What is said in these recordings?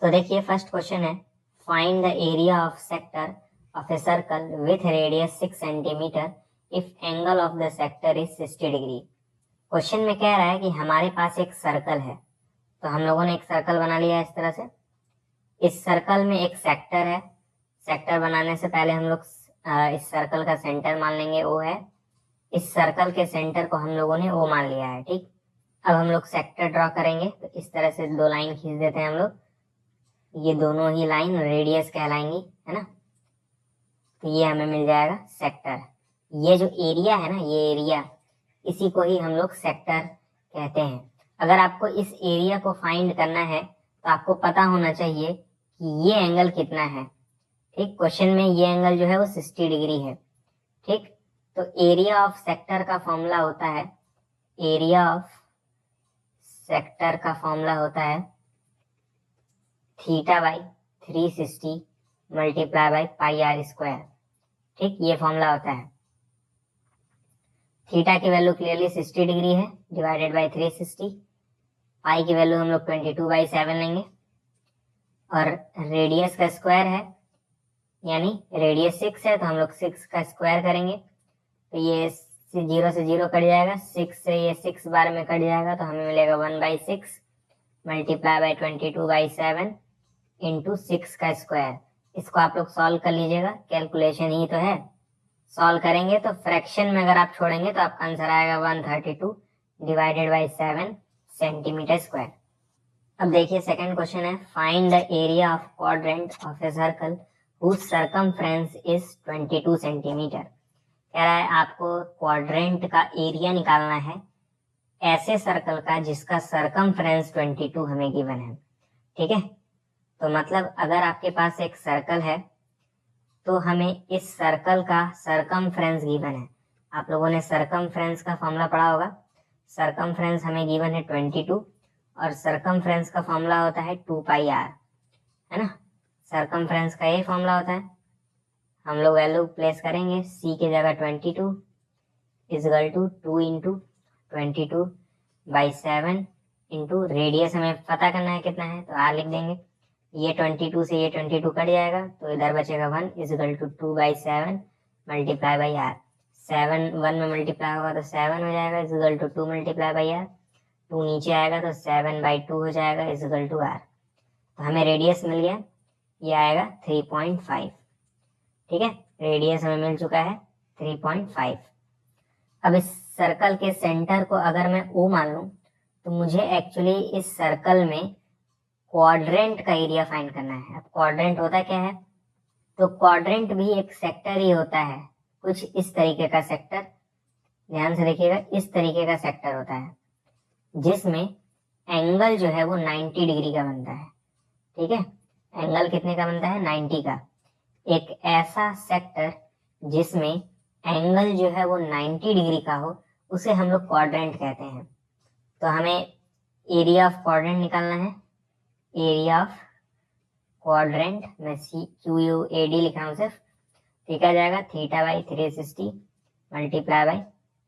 तो देखिए first question है, find the area of sector of a circle with radius 6 centimetre if angle of the sector is 60 degree. Question में कह रहा है कि हमारे पास एक सर्कल है, तो हम लोगों ने एक सर्कल बना लिया इस तरह से। इस सर्कल में एक सेक्टर है। सेक्टर बनाने से पहले हम लोग इस सर्कल का सेंटर मान लेंगे ओ है। इस सर्कल के सेंटर को हम लोगों ने ओ मान लिया है, ठीक। अब हम लोग सेक्टर ड्रॉ करेंगे, तो इस तरह से दो लाइन खींच देते हैं हम लोग। ये दोनों ही लाइन रेडियस कहलाएंगी, है ना। तो ये हमें मिल जाएगा सेक्टर। ये जो एरिया है ना, ये एरिया, इसी को ही हम लोग सेक्टर कहते हैं। अगर आपको इस एरिया को फाइंड करना है तो आपको पता होना चाहिए कि ये एंगल कितना है, ठीक। क्वेश्चन में ये एंगल जो है वो 60 डिग्री है, ठीक। तो एरिया ऑफ सेक्टर का फॉर्मूला होता है, एरिया ऑफ सेक्टर का फॉर्मूला होता है theta by 360 multiply by pi r square, ठीक। ये फॉर्मूला होता है। थीटा की वैल्यू क्लियरली 60 डिग्री है, डिवाइडेड बाई 360। पाई की वैल्यू हम लोग 22/7 लेंगे, और रेडियस का स्क्वायर है, यानी रेडियस 6 है तो हम लोग 6 का स्क्वायर करेंगे। तो ये 0 से 0 कट जाएगा, 6 से ये 6 बार में कट जाएगा, तो हमें मिलेगा 1/6 मल्टीप्लाई बाई 22/7 इंटू 6 का स्क्वायर। इसको आप लोग सॉल्व कर लीजिएगा, कैलकुलेशन ही तो है। सॉल्व करेंगे तो फ्रैक्शन में अगर आप छोड़ेंगे तो आपका आंसर आएगा 132 डिवाइडेड बाई 7 सेंटीमीटर स्क्वायर। अब देखिए सेकंड क्वेश्चन है, find the area of quadrant of a circle whose circumference is 22 centimetre. कह रहा है आपको क्वाड्रेंट का एरिया निकालना है ऐसे सर्कल का जिसका सरकमफ्रेंस 22 हमें गिवन है, ठीक है। तो मतलब अगर आपके पास एक सर्कल है तो हमें इस सर्कल का सरकमफ्रेंस गिवन है। आप लोगों ने सरकमफ्रेंस का फॉर्मूला पढ़ा होगा। सरकमफ्रेंस हमें गिवन है 22, और सरकमफ्रेंस का फॉर्मूला होता है 2πr, है ना। सरकमफ्रेंस का ये फॉर्मूला होता है। हम लोग वैल्यू प्लेस करेंगे, c की जगह 22 equal to 2 into 22/7 into radius हमें पता करना है कितना है, तो r लिख देंगे। ये 22 से ये 22 कट जाएगा, तो इधर बचेगा 1 equal to 2/7 multiply by r. 7 1 में मल्टीप्लाई होगा तो 7 हो जाएगा equal to 2 multiply by r. 2 नीचे आएगा तो 7/2 हो जाएगा इजगल टू आर। तो हमें रेडियस मिल गया, ये आएगा 3.5, ठीक है। रेडियस हमें मिल चुका है 3.5। अब इस सर्कल के सेंटर को अगर मैं O मान लूं तो मुझे एक्चुअली इस सर्कल में क्वाड्रेंट का एरिया फाइंड करना है। अब क्वाड्रेंट होता क्या है, तो क्वाड्रेंट भी एक सेक्टर ही होता है, कुछ इस तरीके का सेक्टर। ध्यान से देखिएगा, इस तरीके का सेक्टर होता है जिसमें एंगल जो है वो 90 डिग्री का बनता है, ठीक है। एंगल कितने का बनता है, 90 का। एक ऐसा सेक्टर जिसमें एंगल जो है वो 90 डिग्री का हो, उसे हम लोग क्वाड्रेंट कहते हैं। तो हमें एरिया ऑफ क्वाड्रेंट निकालना है। एरिया ऑफ क्वाड्रेंट, मैं CQUAD लिख रहा हूँ सिर्फ, ठीक आ जाएगा theta by 360 multiply by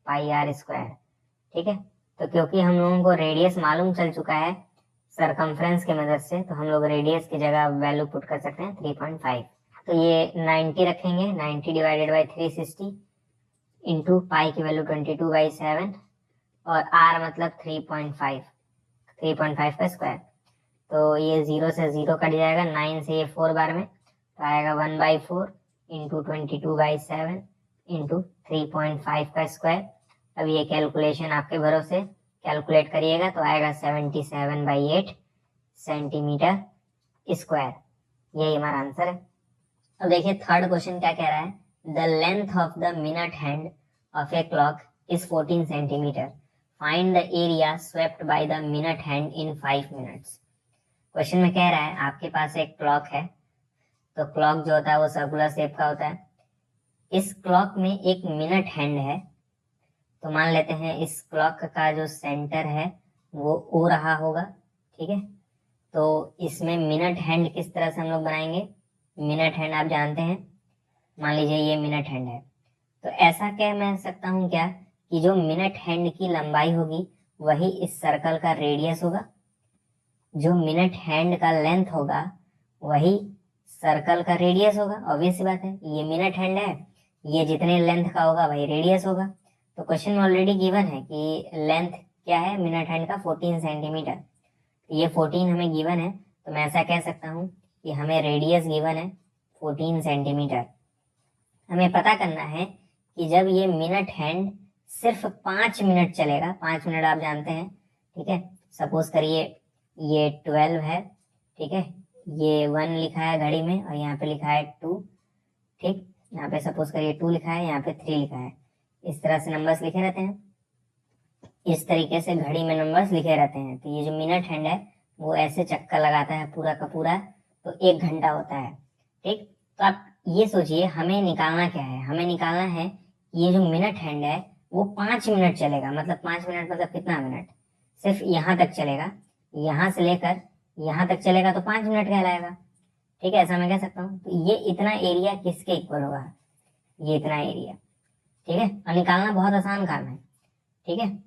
pi r square, ठीक है। तो क्योंकि हम लोगों को रेडियस मालूम चल चुका है सरकमफ्रेंस की मदद से, तो हम लोग रेडियस की जगह वैल्यू पुट कर सकते हैं 3.5। तो ये 90 रखेंगे, 90 डिवाइडेड बाई 360 इंटू पाई की वैल्यू 22/7, और आर मतलब 3.5 का स्क्वायर। तो ये 0 से 0 कट जाएगा, 9 से ये 4 बार में, तो आएगा 1/4 इंटू 22/7 इंटू 3.5 का स्क्वायर। अब ये कैलकुलेशन आपके भरोसे, कैलकुलेट करिएगा तो आएगा 77/8 सेंटीमीटर स्क्वायर। यही हमारा आंसर है। अब देखिए थर्ड क्वेश्चन क्या कह रहा है, the length of the minute hand of a clock is 14 centimetre, find the area swept by the minute hand in 5 minutes. Question में कह रहा है आपके पास एक क्लॉक है, तो क्लॉक जो होता है वो सर्कुलर शेप का होता है। इस क्लॉक में एक मिनट हैंड है, तो मान लेते हैं इस क्लॉक का जो सेंटर है वो ओ रहा होगा, ठीक है। तो इसमें मिनट हैंड किस तरह से हम लोग बनाएंगे, मिनट हैंड आप जानते हैं, मान लीजिए ये मिनट हैंड है, तो ऐसा कह मैं सकता हूँ क्या कि जो मिनट हैंड की लंबाई होगी वही इस सर्कल का रेडियस होगा। जो मिनट हैंड का लेंथ होगा वही सर्कल का रेडियस होगा। ऑब्वियस सी बात है, ये मिनट हैंड है, ये जितने लेंथ का होगा वही रेडियस होगा। तो क्वेश्चन में ऑलरेडी गिवन है कि लेंथ क्या है मिनट हैंड का 14 सेंटीमीटर। ये 14 हमें गिवन है, तो मैं ऐसा कह सकता हूँ कि हमें रेडियस गिवन है 14 सेंटीमीटर। हमें पता करना है कि जब ये मिनट हैंड सिर्फ 5 मिनट चलेगा, 5 मिनट आप जानते हैं, ठीक है। सपोज करिए ये 12 है, ठीक है, ये 1 लिखा है घड़ी में और यहाँ पे लिखा है 2, ठीक। यहाँ पे सपोज करिए 2 लिखा है, यहाँ पे 3 लिखा है। इस तरह से नंबर्स लिखे रहते हैं, इस तरीके से घड़ी में नंबर्स लिखे रहते हैं। तो ये जो मिनट हैंड है वो ऐसे चक्कर लगाता है पूरा का पूरा, तो 1 घंटा होता है, ठीक। तो आप ये सोचिए हमें निकालना क्या है, हमें निकालना है कि ये जो मिनट हैंड है वो 5 मिनट चलेगा। मतलब 5 मिनट मतलब कितना मिनट, सिर्फ यहाँ तक चलेगा, यहाँ से लेकर यहाँ तक चलेगा तो 5 मिनट कहलाएगा, ठीक है। ऐसा मैं कह सकता हूँ। तो ये इतना एरिया किसके इक्वल होगा, ये इतना एरिया, ठीक है। और निकालना बहुत आसान काम है, ठीक है।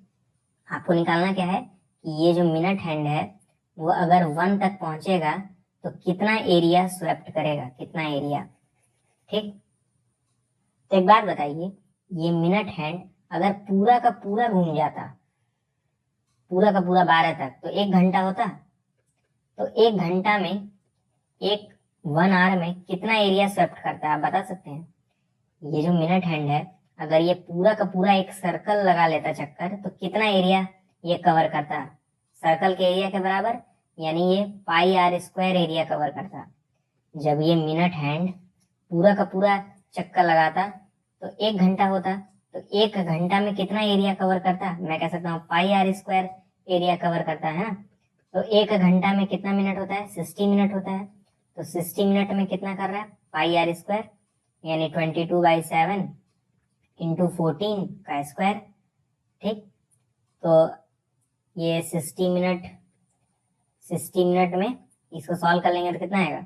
आपको निकालना क्या है कि ये जो मिनट हैंड है वो अगर 1 तक पहुंचेगा तो कितना एरिया स्वेप्ट करेगा, कितना एरिया, ठीक। तो एक बात बताइए, ये मिनट हैंड अगर पूरा का पूरा घूम जाता, पूरा का पूरा 12 तक, तो 1 घंटा होता। तो 1 घंटा में, एक 1 आवर में कितना एरिया स्वेप्ट करता है आप बता सकते हैं। ये जो मिनट हैंड है अगर ये पूरा का पूरा एक सर्कल लगा लेता चक्कर, तो कितना एरिया ये कवर करता, सर्कल के एरिया के बराबर, यानी ये पाई आर स्क्वायर एरिया कवर करता। जब ये मिनट हैंड पूरा का पूरा चक्कर लगाता तो 1 घंटा होता, तो 1 घंटा में कितना एरिया कवर करता, मैं कह सकता हूँ पाई आर स्क्वायर एरिया कवर करता है ना। तो 1 घंटा में कितना मिनट होता है, 60 मिनट होता है। तो 60 मिनट में कितना कर रहा है, पाई आर स्क्वायर, यानी 22/7 इंटू 14 का स्क्वायर, ठीक। तो ये 60 मिनट में इसको सॉल्व कर लेंगे तो कितना आएगा,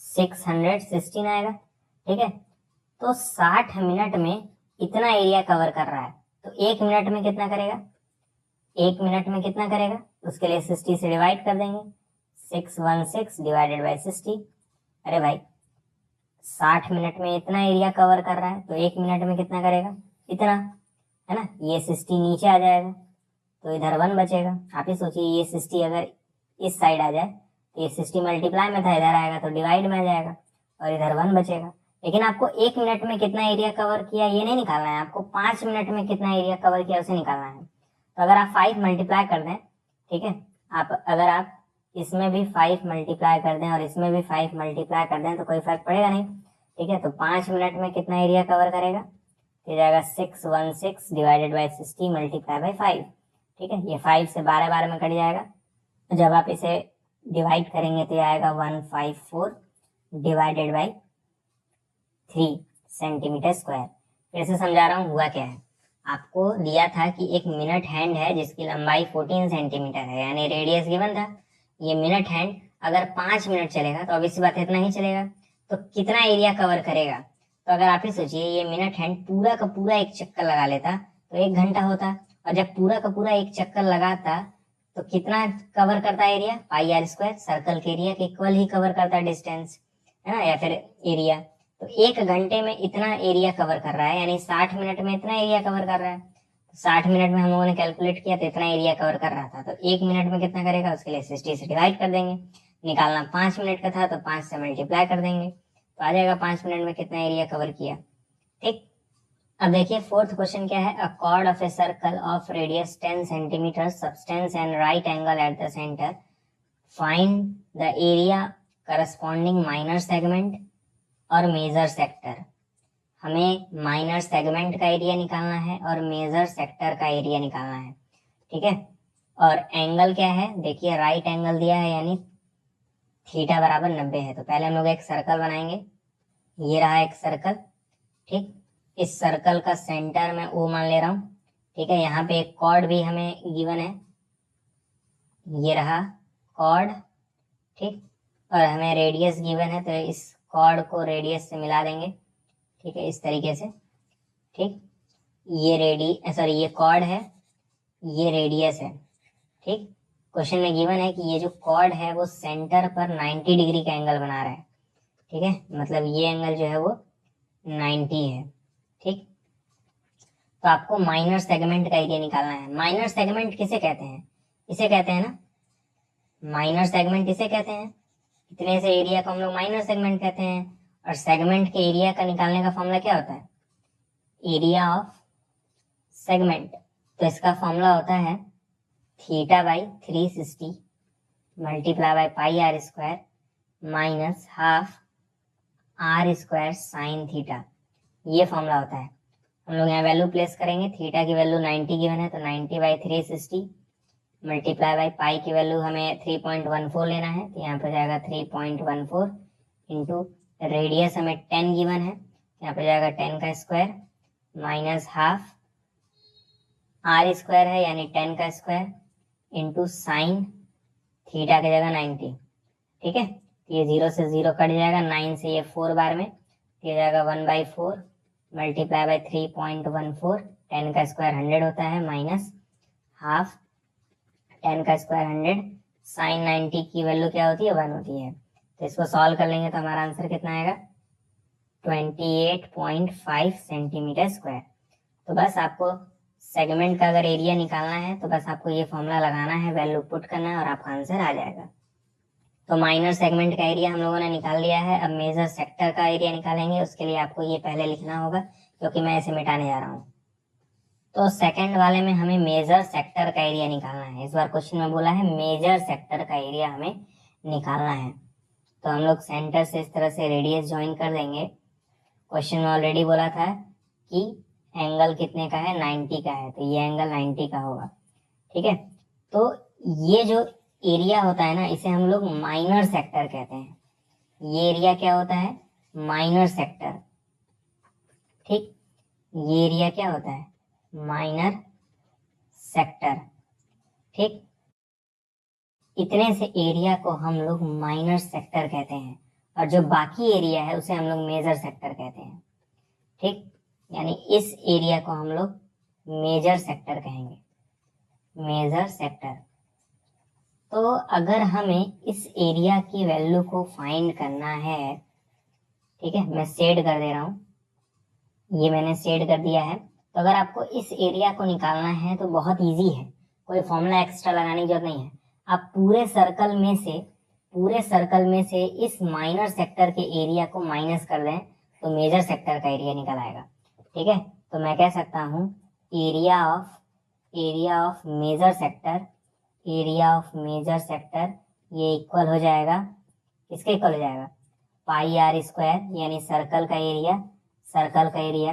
616 आएगा, ठीक है। तो 60 मिनट में इतना एरिया कवर कर रहा है, तो 1 मिनट में कितना करेगा, 1 मिनट में कितना करेगा, उसके लिए 60 से डिवाइड कर देंगे, 616 डिवाइडेड बाई 60। अरे भाई 60 मिनट में इतना एरिया कवर कर रहा है तो 1 मिनट में कितना करेगा, इतना, है ना। ये 60 नीचे आ जाएगा तो इधर 1 बचेगा। आप ही सोचिए ये 60 अगर इस साइड आ जाए तो ये 60 मल्टीप्लाई में था, इधर आएगा तो डिवाइड में आ जाएगा और इधर 1 बचेगा। लेकिन आपको 1 मिनट में कितना एरिया कवर किया ये नहीं निकालना है, आपको 5 मिनट में कितना एरिया कवर किया उसे निकालना है। तो अगर आप 5 मल्टीप्लाई कर दें, ठीक है, अगर आप इसमें भी 5 मल्टीप्लाई कर दें और इसमें भी 5 मल्टीप्लाई कर दें तो कोई फर्क पड़ेगा नहीं, ठीक है। तो 5 मिनट में कितना एरिया कवर करेगा, तो जाएगा 616 डिवाइडेड बाई 60 मल्टीप्लाई बाई 5, ठीक है। ये 5 से 12 बार में कट जाएगा। जब आप इसे डिवाइड करेंगे तो आएगा 154 डिवाइडेड बाई 3 सेंटीमीटर स्क्वायर। फिर से समझा रहा हूँ हुआ क्या है। आपको दिया था कि एक मिनट हैंड है जिसकी लंबाई 14 सेंटीमीटर है, यानी रेडियस गिवन था। ये मिनट हैंड अगर 5 मिनट चलेगा तो ऑब्वियस बात है इतना ही चलेगा, तो कितना एरिया कवर करेगा। तो अगर आप ही सोचिए ये मिनट हैंड पूरा का पूरा एक चक्कर लगा लेता तो 1 घंटा होता, और जब पूरा का पूरा एक चक्कर लगाता तो कितना कवर करता area, pi r square, circle के एरिया के इक्वल ही कवर करता डिस्टेंस, है ना, या फिर एरिया। तो 1 घंटे में इतना एरिया कवर कर रहा है, यानी 60 मिनट में इतना एरिया कवर कर रहा है। 60 मिनट में हम लोगों ने कैलकुलेट किया तो इतना एरिया कवर कर रहा था, तो 1 मिनट में कितना करेगा, उसके लिए 60 से डिवाइड कर देंगे। निकालना 5 मिनट का था तो 5 से मल्टीप्लाई कर देंगे तो आ जाएगा 5 मिनट में कितना एरिया कवर किया, ठीक। अब देखिए फोर्थ क्वेश्चन क्या है, अ cord of a circle of radius 10 centimetre substance and right angle eight the centre, find the area corresponding minor segment और मेजर सेक्टर। हमें माइनर सेगमेंट का एरिया निकालना है और मेजर सेक्टर का एरिया निकालना है, ठीक है। और एंगल क्या है, देखिए राइट एंगल दिया है यानी थीटा बराबर 90 है। तो पहले हम लोग एक सर्कल बनाएंगे, ये रहा एक सर्कल, ठीक। इस सर्कल का सेंटर मैं O मान ले रहा हूँ, ठीक है। यहाँ पे एक कॉर्ड भी हमें गिवन है, ये रहा कॉर्ड, ठीक। और हमें रेडियस गिवन है तो इस कॉर्ड को रेडियस से मिला देंगे, ठीक है, इस तरीके से, ठीक। ये ये कॉर्ड है, ये रेडियस है, ठीक। क्वेश्चन में गिवन है कि ये जो कॉर्ड है वो सेंटर पर 90 डिग्री का एंगल बना रहा है, ठीक है, मतलब ये एंगल जो है वो 90 है, ठीक। तो आपको माइनर सेगमेंट का एरिया निकालना है। माइनर सेगमेंट किसे कहते हैं, इसे कहते हैं ना, माइनर सेगमेंट इसे कहते हैं, इतने से एरिया को हम लोग माइनर सेगमेंट कहते हैं। और सेगमेंट के एरिया का निकालने का फॉर्मूला क्या होता है, एरिया ऑफ सेगमेंट। तो इसका फॉर्मूला होता है theta by 360 multiply by pi r square minus half r square sine theta, ये फॉर्मूला होता है। हम लोग यहाँ वैल्यू प्लेस करेंगे, थीटा की वैल्यू 90 गिवन है तो 90 बाई 360 मल्टीप्लाई बाई पाई की वैल्यू हमें 3.14 लेना है, तो यहाँ पर जाएगा 3.14 इंटू रेडियस हमें 10 गिवन है, यहाँ पर जाएगा 10 का square minus half r square है यानी 10 का स्क्वायर इंटू साइन थीटा की जगह 90, ठीक है। ये 0 से 0 कट जाएगा, 9 से ये 4 बार में, ये जाएगा 1/4 मल्टीप्लाई बाई 3.14, 10 का स्क्वायर 100 होता है माइनस हाफ 10 का स्क्वायर 100, साइन 90 की वैल्यू क्या होती है 1 होती है। तो इसको सॉल्व कर लेंगे तो हमारा आंसर कितना आएगा 28.5 सेंटीमीटर स्क्वायर। तो बस आपको सेगमेंट का अगर एरिया निकालना है तो बस आपको ये फॉर्मूला लगाना है, वैल्यू पुट करना है और आपका आंसर आ जाएगा। तो माइनर सेगमेंट का एरिया हम लोगों ने निकाल लिया है। अब मेजर सेक्टर का एरिया निकालेंगे, उसके लिए आपको ये पहले लिखना होगा क्योंकि मैं इसे मिटाने जा रहा हूँ। तो सेकंड वाले में हमें मेजर सेक्टर का एरिया निकालना है। इस बार क्वेश्चन में बोला है मेजर सेक्टर का एरिया हमें निकालना है। तो हम लोग सेंटर से इस तरह से रेडियस ज्वाइन कर देंगे। क्वेश्चन में ऑलरेडी बोला था कि एंगल कितने का है 90 का है, तो ये एंगल 90 का होगा, ठीक है। तो ये जो एरिया होता है ना इसे हम लोग माइनर सेक्टर कहते हैं। ये एरिया क्या होता है माइनर सेक्टर, ठीक। ये एरिया क्या होता है माइनर सेक्टर, ठीक। इतने से एरिया को हम लोग माइनर सेक्टर कहते हैं और जो बाकी एरिया है उसे हम लोग मेजर सेक्टर कहते हैं, ठीक। यानी इस एरिया को हम लोग मेजर सेक्टर कहेंगे, मेजर सेक्टर। तो अगर हमें इस एरिया की वैल्यू को फाइंड करना है, ठीक है, मैं शेड कर दे रहा हूं, ये मैंने शेड कर दिया है। तो अगर आपको इस एरिया को निकालना है तो बहुत इजी है, कोई फॉर्मूला एक्स्ट्रा लगाने की जरूरत नहीं है। आप पूरे सर्कल में से इस माइनर सेक्टर के एरिया को माइनस कर दें तो मेजर सेक्टर का एरिया निकल आएगा, ठीक है। तो मैं कह सकता हूं area of major sector, area of major sector ये इक्वल हो जाएगा, किसके इक्वल हो जाएगा पाई आर स्क्वायर, यानी सर्कल का एरिया,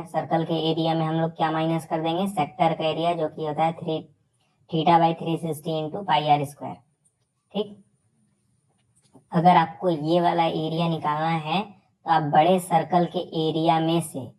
सर्कल के एरिया में हम लोग क्या माइनस कर देंगे सेक्टर का एरिया, जो कि होता है theta by 360 into pi r square, ठीक। अगर आपको ये वाला एरिया निकालना है तो आप बड़े सर्कल के एरिया में से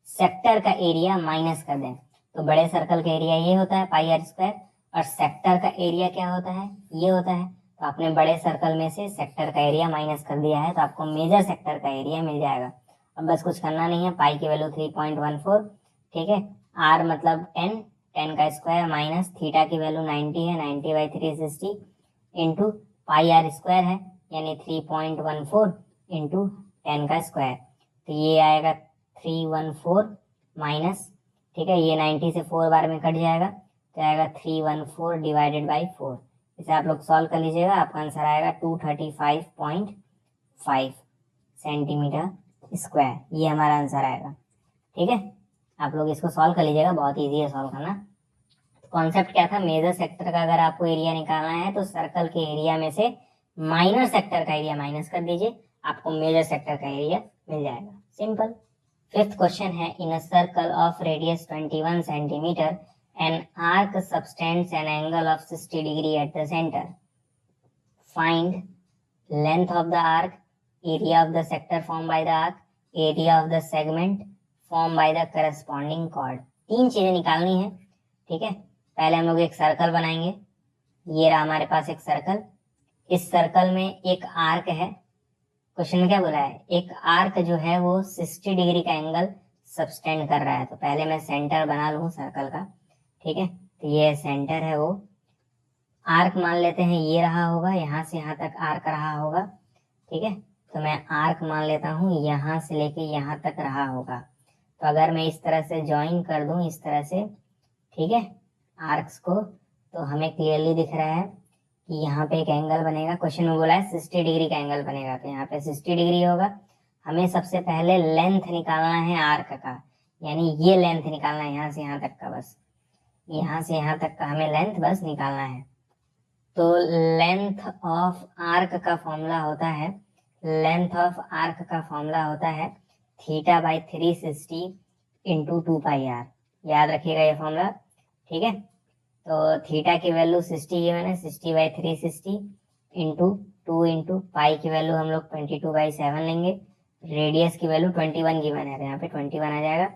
सेक्टर का एरिया माइनस कर दें। तो बड़े सर्कल का एरिया ये होता है पाई आर स्क्वायर और सेक्टर का एरिया क्या होता है ये होता है। तो आपने बड़े सर्कल में से सेक्टर का एरिया माइनस कर दिया है तो आपको मेजर सेक्टर का एरिया मिल जाएगा। अब बस कुछ करना नहीं है, पाई की वैल्यू 3.14, ठीक है, आर मतलब 10 का स्क्वायर माइनस थीटा की वैल्यू 90 है, 90 by 360 into pi r square है यानी 3.14 इंटू 10 का स्क्वायर। तो ये आएगा 314 माइनस, ठीक है, ये 90 से 4 बार में कट जाएगा तो आएगा 314 डिवाइडेड बाई 4। इसे आप लोग सॉल्व कर लीजिएगा, आपका आंसर आएगा 235.5 सेंटीमीटर स्क्वायर, ये हमारा आंसर आएगा, ठीक है। आप लोग इसको सॉल्व कर लीजिएगा, बहुत ईजी है सॉल्व करना। कॉन्सेप्ट क्या था, मेजर सेक्टर का अगर आपको एरिया निकालना है तो सर्कल के एरिया में से माइनर सेक्टर का एरिया माइनस कर दीजिए, आपको मेजर सेक्टर का एरिया मिल जाएगा, सिंपल। फिफ्थ क्वेश्चन है, in a circle of radius 21 centimetre an arc subtends an angle of 60 degree at the centre, find length of the arc, area of the sector form by the arc, area of the segment form by the corresponding chord. तीन चीजें निकालनी है, ठीक है। पहले हम लोग एक सर्कल बनाएंगे, ये रहा हमारे पास एक सर्कल, इस सर्कल में एक आर्क है। क्वेश्चन में क्या बोला है, एक आर्क जो है वो 60 डिग्री का एंगल सबटेंड कर रहा है। तो पहले मैं सेंटर बना लूं सर्कल का, ठीक है, तो ये सेंटर है वो, आर्क मान लेते हैं ये रहा होगा, यहाँ से यहाँ तक आर्क रहा होगा, ठीक है। तो मैं आर्क मान लेता हूँ यहाँ से लेके यहाँ तक रहा होगा। तो अगर मैं इस तरह से ज्वाइन कर दूं इस तरह से, ठीक है, आर्क्स को, तो हमें क्लियरली दिख रहा है कि यहाँ पे एक एंगल बनेगा। क्वेश्चन में बोला है 60 डिग्री का एंगल बनेगा, तो यहाँ पे 60 डिग्री होगा। हमें सबसे पहले लेंथ निकालना है आर्क का, यानी ये लेंथ निकालना है यहाँ से यहाँ तक का, बस यहाँ से यहाँ तक का हमें लेंथ बस निकालना है। तो लेंथ ऑफ आर्क का फॉर्मूला होता है, लेंथ ऑफ आर्क का फॉर्मूला होता है theta by 360 into 2 pi r. याद रखिएगा ये फॉर्मूला, ठीक है। तो थीटा की वैल्यू 60 गिवन है, 60 बाई 360 इंटू 2 इंटू पाई की वैल्यू हम लोग 22/7 लेंगे। रेडियस की वैल्यू 21 गिवन है, तो यहाँ पे 21 आ जाएगा।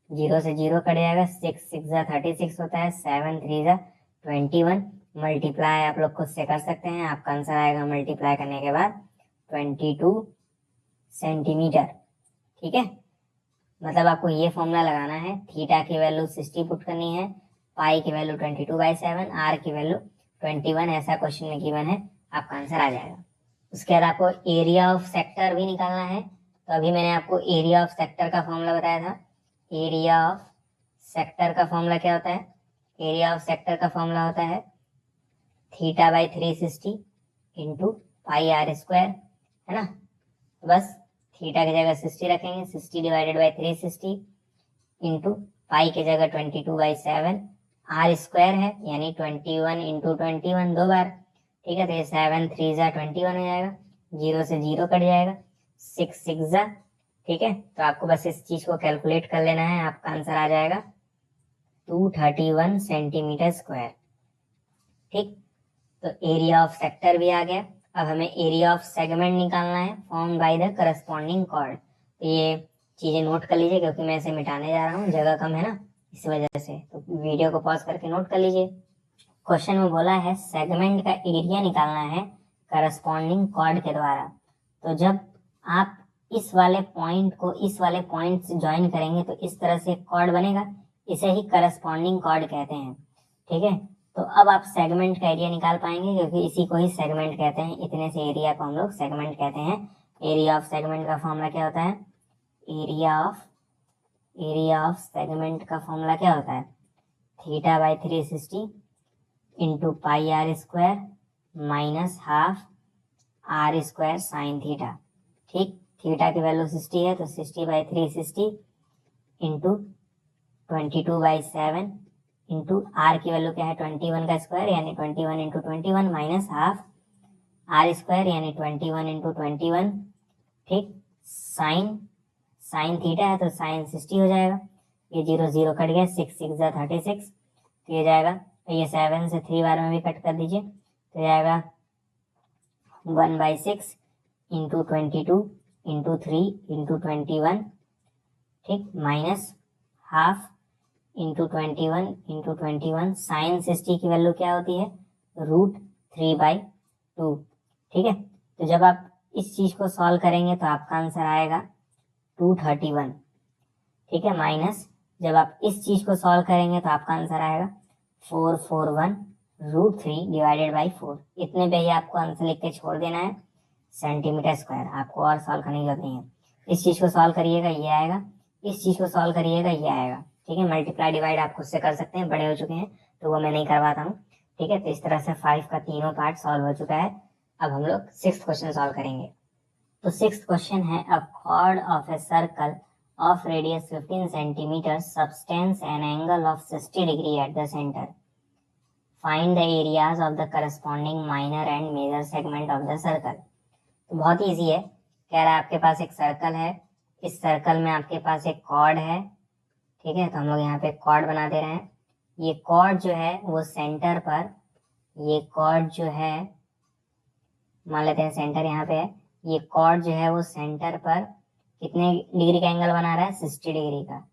0 से 0 कट जाएगा, 6 6 36 होता है, 7 3 21। मल्टीप्लाई आप लोग खुद से कर सकते हैं, आपका आंसर आएगा मल्टीप्लाई करने के बाद 22 सेंटीमीटर, ठीक है। मतलब आपको ये फॉर्मूला लगाना है, थीटा की वैल्यू 60 पुट करनी है, पाई की वैल्यू 22/7, आर की वैल्यू 21, ऐसा क्वेश्चन में गिवन है, आपका आंसर आ जाएगा। उसके बाद आपको एरिया ऑफ सेक्टर भी निकालना है। तो अभी मैंने आपको एरिया ऑफ सेक्टर का फॉर्मूला बताया था। एरिया ऑफ सेक्टर का फॉर्मूला क्या होता है? एरिया ऑफ सेक्टर का फॉर्मूला होता है theta by 360 into pi r square, है ना। तो बस थीटा की जगह 60 रखेंगे, 60 डिवाइडेड बाई 360 इंटू पाई की जगह 22/7, आर स्क्वायर है यानी 21 इंटू 21 दो बार, ठीक है। तो ये 7 3 21 हो जाएगा, 0 से 0 कट जाएगा, 6 6 ठीक है। तो आपको बस इस चीज को कैलकुलेट कर लेना है, आपका आंसर आ जाएगा 231 सेंटीमीटर स्क्वायर, ठीक। तो एरिया ऑफ सेक्टर भी आ गया। अब हमें एरिया ऑफ सेगमेंट निकालना है, form by the corresponding chord. तो ये चीजें नोट कर लीजिए, क्योंकि मैं इसे मिटाने जा रहा हूँ, जगह कम है ना, इस वजह से। तो वीडियो को पॉज करके नोट कर लीजिए। क्वेश्चन में बोला है सेगमेंट का एरिया निकालना है करस्पॉन्डिंग कॉर्ड के द्वारा। तो जब आप इस वाले पॉइंट को इस वाले पॉइंट से ज्वाइन करेंगे तो इस तरह से कॉर्ड बनेगा, इसे ही करस्पॉन्डिंग कॉर्ड कहते हैं, ठीक है। तो अब आप सेगमेंट का एरिया निकाल पाएंगे, क्योंकि इसी को ही सेगमेंट कहते हैं, इतने से एरिया को हम लोग सेगमेंट कहते हैं। एरिया ऑफ सेगमेंट का फॉर्मूला क्या होता है? एरिया ऑफ सेगमेंट का फॉर्मूला क्या होता है? Theta by 360 into pi r square minus half r square sine theta, ठीक। थीटा की वैल्यू 60 है, तो 60 बाई 360 इंटू 22/7 इंटू आर की वैल्यू क्या है? 21 का स्क्वायर यानी 21 into 21 minus half r square यानी 21 इंटू 21, ठीक। साइन थीटा है तो साइन 60 हो जाएगा, ये 0 0 कट गया, 6 6 36, तो ये जाएगा। तो ये 7 से 3 बार में भी कट कर दीजिए, तो जाएगा 1/6 इंटू 22 इंटू 3 इंटू 21, ठीक, minus half into 21 into 21। Sine 60 की वैल्यू क्या होती है? √3/2, ठीक है। तो जब आप इस चीज को सॉल्व करेंगे तो आपका आंसर आएगा 231, ठीक है, माइनस जब आप इस चीज को सॉल्व करेंगे तो आपका आंसर आएगा 441 √3 डिवाइडेड बाई 4। इतने पे ही आपको आंसर लिख के छोड़ देना है, सेंटीमीटर स्क्वायर। आपको और सॉल्व करने की जरूरत नहीं है। इस चीज को सॉल्व करिएगा ये आएगा, इस चीज को सॉल्व करिएगा ये आएगा, ठीक है। मल्टीप्लाई डिवाइड आप खुद से कर सकते हैं, बड़े हो चुके हैं तो वो मैं नहीं करवाता हूँ, ठीक है। तो इस तरह से 5 का तीनों पार्ट सॉल्व हो चुका है। अब हम लोग 6th क्वेश्चन सॉल्व करेंगे। तो 6th क्वेश्चन है अ cord of a circle of radius 15 centimeters subtends an angle of 60 degree at the center. Find the areas of the corresponding minor and major segment of the circle. तो बहुत easy है, कह रहा है आपके पास एक circle है, इस सर्कल में आपके पास एक कॉर्ड है, ठीक है। तो हम लोग यहाँ पे कॉर्ड बना दे रहे हैं। ये कॉर्ड जो है वो सेंटर पर, ये कॉर्ड जो है मान लेते हैं सेंटर यहाँ पे है, ये कॉर्ड जो है वो सेंटर पर कितने डिग्री का एंगल बना रहा है? 60 डिग्री का।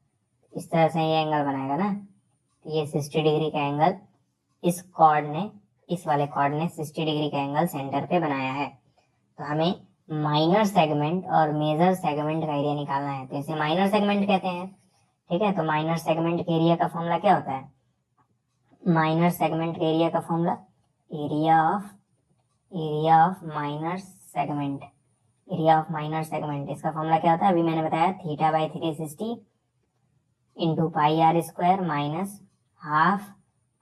इस तरह से ये एंगल बनाएगा ना, तो ये 60 डिग्री का एंगल इस कॉर्ड ने, इस वाले कॉर्ड ने 60 डिग्री का एंगल सेंटर पे बनाया है। तो हमें माइनर सेगमेंट और मेजर सेगमेंट का एरिया निकालना है, तो इसे माइनर सेगमेंट कहते हैं, ठीक है। तो माइनर सेगमेंट के एरिया का फॉर्मूला क्या होता है? माइनर सेगमेंट के एरिया का formula area of minor segment, area of minor segment, इसका फॉर्मूला क्या होता है, अभी मैंने बताया theta by 360 into pi r square minus half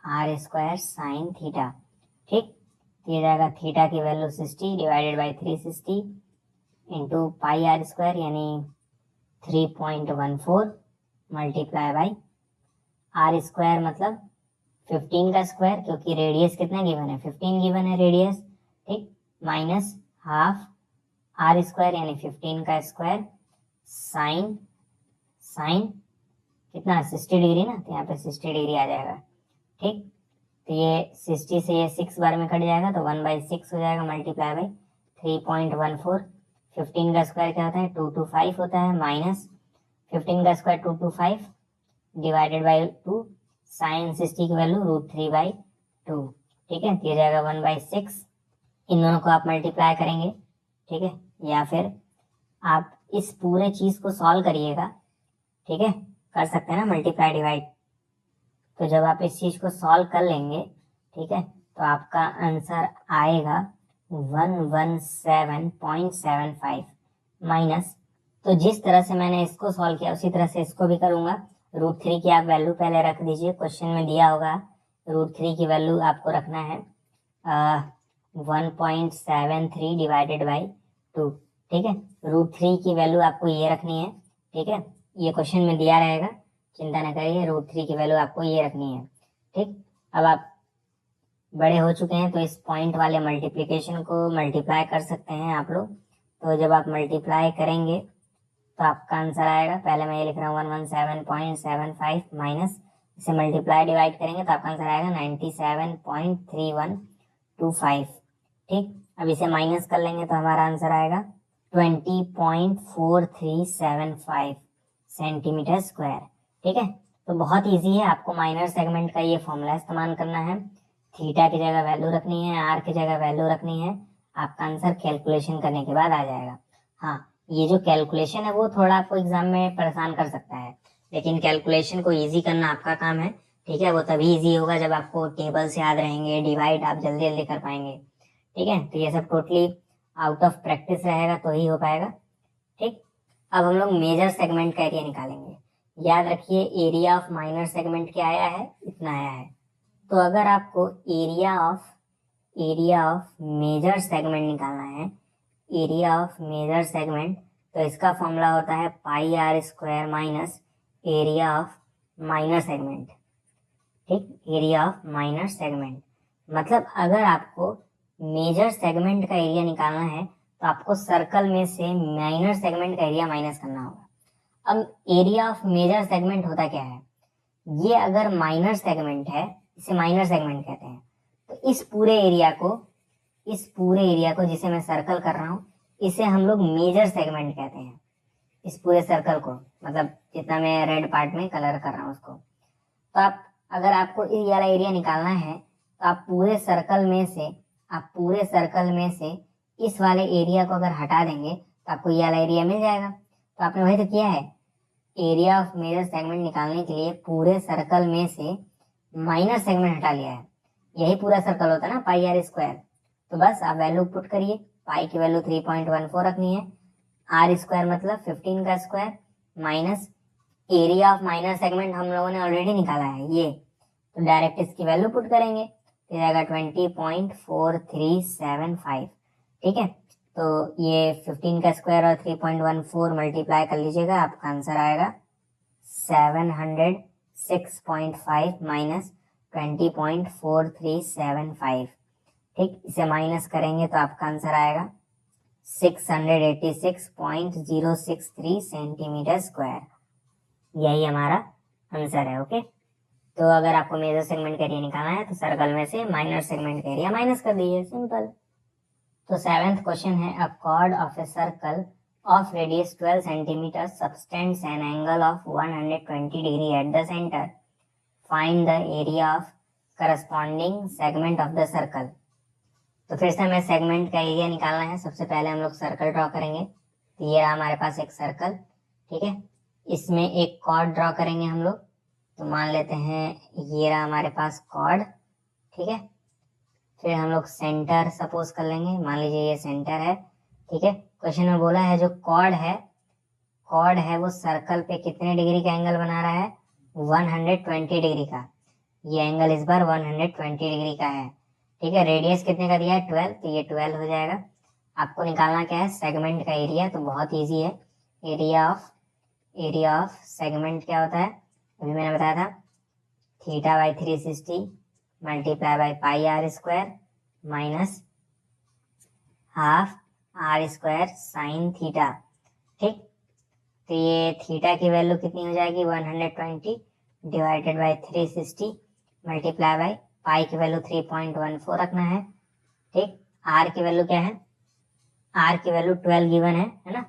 r square sine theta. ठीक, ये जाएगा थीटा की value 60 divided by 360 into pi r square यानी 3.14 मल्टीप्लाई बाई आर स्क्वायर मतलब 15 का स्क्वायर, क्योंकि रेडियस कितना गिवन है, 15 गिवन है रेडियस। ठीक, माइनस हाफ आर स्क्वायर यानी 15 का स्क्वायर साइन कितना 60 डिग्री ना, तो यहाँ पे 60 डिग्री आ जाएगा। ठीक, तो ये 60 से ये 6 बार में कट जाएगा तो 1/6 हो जाएगा मल्टीप्लाई बाई 3.14। 15 का स्क्वायर क्या होता है 225 होता है, माइनस 15 का स्क्वायर 225 डिवाइडेड बाई 2 साइन 60 की वैल्यू √3/2। ठीक है, तो ये जाएगा 1/6। इन दोनों को आप मल्टीप्लाई करेंगे। ठीक है, या फिर आप इस पूरे चीज को सॉल्व करिएगा। ठीक है, कर सकते हैं ना मल्टीप्लाई डिवाइड। तो जब आप इस चीज को सॉल्व कर लेंगे, ठीक है, तो आपका आंसर आएगा 117.75 माइनस, तो जिस तरह से मैंने इसको सॉल्व किया उसी तरह से इसको भी करूंगा। √3 की आप वैल्यू पहले रख दीजिए, क्वेश्चन में दिया होगा √3 की वैल्यू आपको रखना है 1.73 डिवाइडेड बाई 2। ठीक है, √3 की वैल्यू आपको ये रखनी है। ठीक है, ये क्वेश्चन में दिया रहेगा, चिंता न करिए, √3 की वैल्यू आपको ये रखनी है। ठीक, अब आप बड़े हो चुके हैं तो इस पॉइंट वाले मल्टीप्लिकेशन को मल्टीप्लाई कर सकते हैं आप लोग। तो जब आप मल्टीप्लाई करेंगे तो आपका आंसर आएगा, पहले मैं ये लिख रहा हूँ 117.75 माइनस, इसे मल्टीप्लाई डिवाइड करेंगे तो आपका आंसर आएगा 97.3125। ठीक, अब इसे माइनस कर लेंगे तो हमारा आंसर आएगा 20.4375 सेंटीमीटर स्क्वायर। ठीक है, तो बहुत इजी है, आपको माइनर सेगमेंट का ये फॉर्मूला इस्तेमाल करना है। थीटा की जगह वैल्यू रखनी है, आर की जगह वैल्यू रखनी है, आपका आंसर कैलकुलेशन करने के बाद आ जाएगा। हाँ, ये जो कैलकुलेशन है वो थोड़ा आपको एग्जाम में परेशान कर सकता है, लेकिन कैलकुलेशन को इजी करना आपका काम है। ठीक है, वो तभी इजी होगा जब आपको टेबल्स याद रहेंगे, डिवाइड आप जल्दी जल्दी कर पाएंगे। ठीक है, तो ये सब टोटली आउट ऑफ प्रैक्टिस रहेगा तो ही हो पाएगा। ठीक, अब हम लोग मेजर सेगमेंट का एरिया निकालेंगे। याद रखिए एरिया ऑफ माइनर सेगमेंट क्या आया है, इतना आया है। तो अगर आपको एरिया ऑफ मेजर सेगमेंट निकालना है, एरिया ऑफ मेजर सेगमेंट, तो इसका फॉर्मूला होता है pi r square minus area of minor segment. ठीक, एरिया ऑफ माइनर सेगमेंट मतलब अगर आपको मेजर सेगमेंट का एरिया निकालना है तो आपको सर्कल में से माइनर सेगमेंट का एरिया माइनस करना होगा। अब एरिया ऑफ मेजर सेगमेंट होता क्या है, ये अगर माइनर सेगमेंट है, इसे माइनर सेगमेंट कहते हैं, तो इस पूरे एरिया को जिसे मैं सर्कल कर रहा हूँ, इसे हम लोग मेजर सेगमेंट कहते हैं। इस पूरे सर्कल को, मतलब जितना मैं रेड पार्ट में कलर कर रहा हूँ उसको। तो आप अगर आपको ये वाला एरिया निकालना है तो आप पूरे सर्कल में से इस वाले एरिया को अगर हटा देंगे तो आपको ये वाला एरिया मिल जाएगा। तो आपने वही तो किया है, एरिया ऑफ मेजर सेगमेंट निकालने के लिए पूरे सर्कल में से माइनर सेगमेंट हटा लिया है। यही पूरा सर्कल होता है ना पाई आर स्क्वायर। तो बस आप वैल्यू पुट करिए, पाई की वैल्यू 3.14 रखनी है, आर स्क्वायर मतलब 15 का square minus area of minor segment हम लोगों ने ऑलरेडी निकाला है ये, तो डायरेक्ट इसकी वैल्यू पुट करेंगे तो जाएगा 20.4375। ठीक है, तो ये 15 का स्क्वायर और 3.14 मल्टीप्लाई कर लीजिएगा, आपका आंसर आएगा 706.5 माइनस 20.4375। ठीक, इसे माइनस करेंगे तो आपका आंसर आएगा 686.063 सेंटीमीटर स्क्वायर। यही हमारा आंसर है। ओके, तो अगर आपको मेजर सेगमेंट का एरिया निकालना है तो सर्कल में से माइनर सेगमेंट का एरिया माइनस कर दीजिए, सिंपल। तो 7th क्वेश्चन है, अ cord of a circle of radius 12 centimetre subtends an angle of 120 degree at the centre, find the area of corresponding segment of the circle. तो फिर से हमें segment का एरिया निकालना है। सबसे पहले हम लोग सर्कल ड्रॉ करेंगे। तो ये रहा हमारे पास एक सर्कल। ठीक है, इसमें एक कॉर्ड ड्रॉ करेंगे हम लोग। तो मान लेते हैं ये रहा हमारे पास कॉर्ड। ठीक है, फिर हम लोग सेंटर सपोज कर लेंगे, मान लीजिए ये सेंटर है, ठीक है। क्वेश्चन में बोला है जो कॉर्ड है वो सर्कल पे कितने डिग्री का एंगल बना रहा है, 120 डिग्री का। ये एंगल इस बार 120 डिग्री का है, ठीक है। रेडियस कितने का दिया है, 12, तो ये 12 हो जाएगा। आपको निकालना क्या है, सेगमेंट का एरिया, तो बहुत इजी है। एरिया ऑफ सेगमेंट क्या होता है, अभी मैंने बताया था, theta by 360 multiply by pi r square minus half r square sine theta, ठीक। तो ये थीटा की वैल्यू कितनी हो जाएगी, 120 डिवाइडेड बाई 360 मल्टीप्लाई बाई पाई की वैल्यू 3.14 रखना है, ठीक। आर की वैल्यू क्या है, आर की वैल्यू 12 गिवन है ना,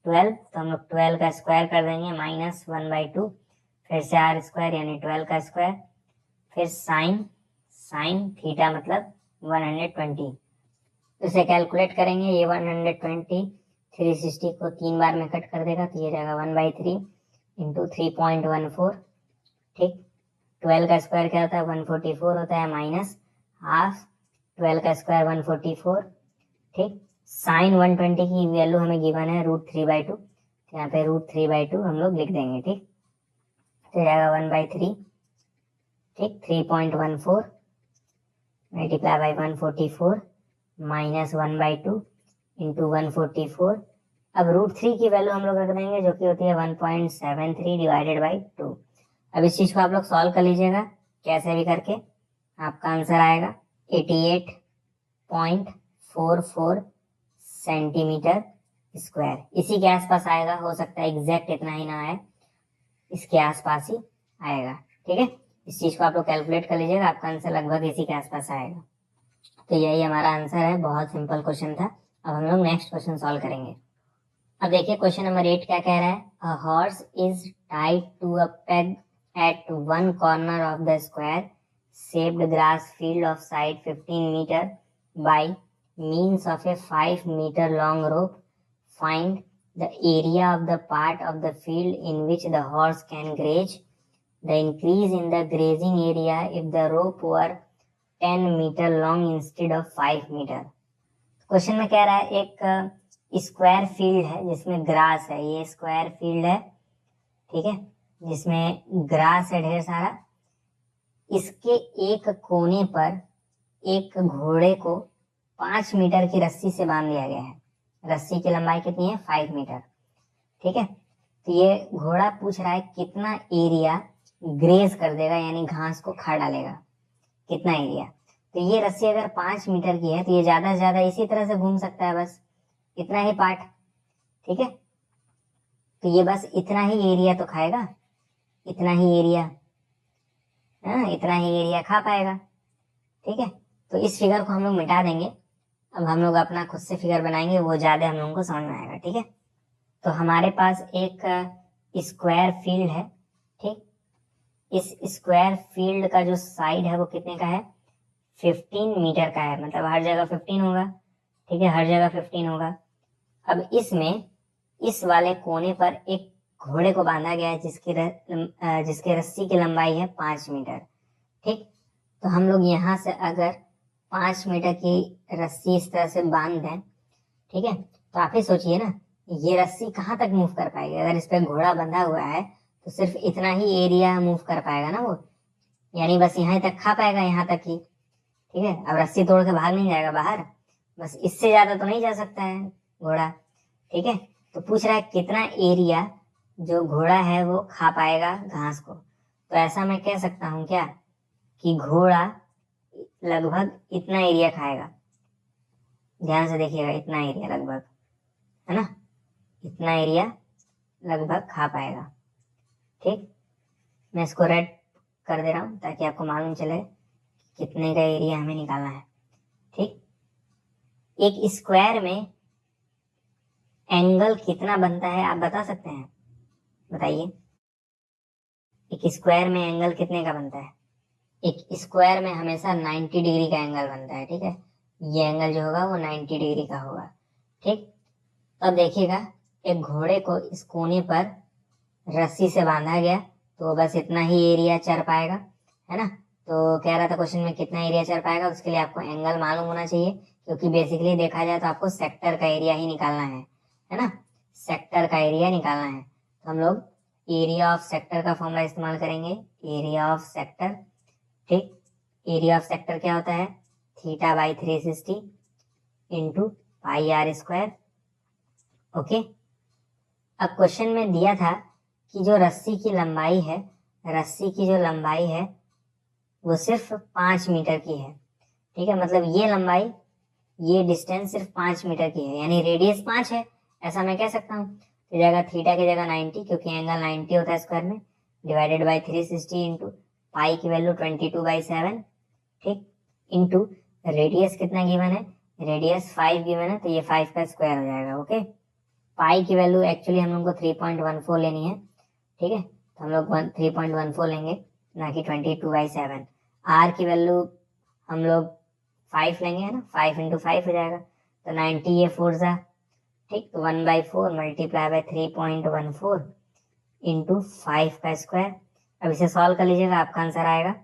12, तो हम लोग 12 का स्क्वायर कर देंगे माइनस 1/2, फिर से आर स्क्वायर यानी 12 का स्क्वायर, फिर साइन थीटा मतलब 120। इसे कैलकुलेट करेंगे, ये 120 360 को 3 बार में कट कर देगा, तो ये जाएगा 1/3 इंटू 3.14, ठीक। 12 का स्क्वायर क्या होता है, 144 होता है, माइनस हाफ 12 का स्क्वायर 144, ठीक। साइन 120 की वैल्यू हमें गिवन है √3/2, तो यहाँ पे √3/2 हम लोग लिख देंगे, ठीक। तो जाएगा 1/3, ठीक, 3.14 मल्टीप्लाई बाई 144 माइनस 1/2 इंटू 144। अब √3 की वैल्यू हम लोग रख देंगे जो कि होती है 1.73 डिवाइडेड बाई 2। अब इस चीज को आप लोग सॉल्व कर लीजिएगा, कैसे भी करके आपका आंसर आएगा 88.44 सेंटीमीटर स्क्वायर। इसी के आसपास आएगा, हो सकता है एग्जैक्ट इतना ही ना आए, इसके आसपास ही आएगा, ठीक है। इस चीज को आप लोग कैलकुलेट कर लीजिएगा, आपका आंसर लगभग इसी के आसपास आएगा। तो यही हमारा आंसर है, बहुत सिंपल क्वेश्चन था। अब हम लोग नेक्स्ट क्वेश्चन सॉल्व करेंगे। अब देखिए क्वेश्चन नंबर 8 क्या कह रहा है, a horse is tied to a peg at one corner of the square shaped grass field of side 15 metre by means of a 5 metre long rope. Find the area of the part of the field in which the horse can graze, the increase in the grazing area if the rope were 10 metre long instead of 5 metre. Question में कह रहा है एक square field है जिसमें grass है, ये square field है, ठीक है, जिसमें ग्रास है ढेर सारा। इसके एक कोने पर एक घोड़े को 5 मीटर की रस्सी से बांध दिया गया है। रस्सी की लंबाई कितनी है, 5 मीटर, ठीक है। तो ये घोड़ा पूछ रहा है कितना एरिया ग्रेज कर देगा, यानी घास को खा डालेगा, कितना एरिया। तो ये रस्सी अगर 5 मीटर की है तो ये ज्यादा से ज्यादा इसी तरह से घूम सकता है, बस इतना ही पार्ट, ठीक है। तो ये बस इतना ही एरिया तो खाएगा, इतना ही एरिया, हाँ, इतना ही एरिया खा पाएगा, ठीक है। तो इस फिगर को हम लोग मिटा देंगे, अब हम लोग अपना खुद से फिगर बनाएंगे, वो ज्यादा हम लोगों को समझ में आएगा, ठीक है। तो हमारे पास एक स्क्वायर फील्ड है, ठीक। इस स्क्वायर फील्ड का जो साइड है वो कितने का है, 15 मीटर का है, मतलब हर जगह 15 होगा, ठीक है, हर जगह 15 होगा। अब इसमें इस वाले कोने पर एक घोड़े को बांधा गया है जिसके रस्सी की लंबाई है 5 मीटर, ठीक। तो हम लोग यहाँ से अगर 5 मीटर की रस्सी इस तरह से बांध दें, ठीक है, तो आप ही सोचिए ना, ये रस्सी कहाँ तक मूव कर पाएगी। अगर इस पे घोड़ा बंधा हुआ है तो सिर्फ इतना ही एरिया मूव कर पाएगा ना वो, यानी बस यहाँ तक खा पाएगा, यहाँ तक ही, ठीक है। अब रस्सी तोड़ के भाग नहीं जाएगा बाहर, बस इससे ज्यादा तो नहीं जा सकता है घोड़ा, ठीक है। तो पूछ रहा है कितना एरिया जो घोड़ा है वो खा पाएगा घास को। तो ऐसा मैं कह सकता हूँ क्या कि घोड़ा लगभग इतना एरिया खाएगा, ध्यान से देखिएगा, इतना एरिया लगभग, है ना, इतना एरिया लगभग खा पाएगा, ठीक। मैं इसको रेड कर दे रहा हूँ ताकि आपको मालूम चले कितने का एरिया हमें निकालना है, ठीक। एक स्क्वायर में एंगल कितना बनता है आप बता सकते हैं, बताइए। एक स्क्वायर में एंगल कितने का बनता है, एक स्क्वायर में हमेशा 90 डिग्री का एंगल बनता है, ठीक है। ये एंगल जो होगा वो 90 डिग्री का होगा, ठीक। अब देखिएगा एक घोड़े को इस कोने पर रस्सी से बांधा गया तो बस इतना ही एरिया चर पाएगा, है ना। तो कह रहा था क्वेश्चन में कितना एरिया चढ़ पाएगा, उसके लिए आपको एंगल मालूम होना चाहिए, क्योंकि बेसिकली देखा जाए तो आपको सेक्टर का एरिया ही निकालना है ना, सेक्टर का एरिया निकालना है। तो हम लोग एरिया ऑफ सेक्टर का फॉर्मूला इस्तेमाल करेंगे, एरिया ऑफ सेक्टर। ठीक, एरिया ऑफ सेक्टर क्या होता है, theta by 360 into pi r square. Okay, अब क्वेश्चन में दिया था कि जो रस्सी की लंबाई है, रस्सी की जो लंबाई है वो सिर्फ 5 मीटर की है। ठीक है, मतलब ये लंबाई, ये डिस्टेंस सिर्फ 5 मीटर की है, यानी रेडियस 5 है, ऐसा मैं कह सकता हूँ। तो जाएगा थीटा की जगह 90, क्योंकि एंगल 90 होता है स्क्वायर में, डिवाइडेड बाई 360 इंटू पाई की वैल्यू 22/7। ठीक, इंटू रेडियस कितना गिवन है, रेडियस 5 गिवन है, तो ये 5 का स्क्वायर हो जाएगा। ओके, पाई की वैल्यू एक्चुअली हम लोग को 3.14 लेनी है। ठीक है, तो हम लोग 3.14 लेंगे, ना कि 22/7। आर की वैल्यू हम लोग 5 लेंगे, है ना, 5 इंटू 5 हो जाएगा, तो 90 ये 4 जा। ठीक, तो 1/4 मल्टीप्लाई बाई 3.14 इंटू 5 का स्क्वायर। अब इसे सॉल्व कर लीजिएगा, आपका आंसर आएगा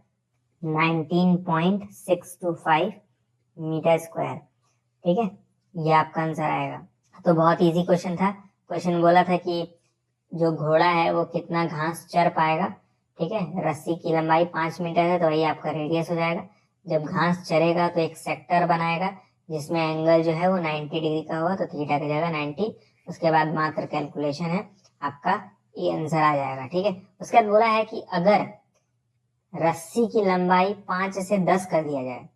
19.625 मीटर स्क्वायर। ठीक है, ये आपका आंसर आएगा। तो बहुत इजी क्वेश्चन था। क्वेश्चन बोला था कि जो घोड़ा है वो कितना घास चर पाएगा। ठीक है, रस्सी की लंबाई 5 मीटर है, तो वही आपका रेडियस हो जाएगा। जब घास चरेगा तो एक सेक्टर बनाएगा जिसमें एंगल जो है वो 90 डिग्री का होगा, तो थीटा की जगह 90। उसके बाद मात्र कैलकुलेशन है, आपका ये आंसर आ जाएगा। ठीक है, उसके बाद बोला है कि अगर रस्सी की लंबाई 5 से 10 कर दिया जाए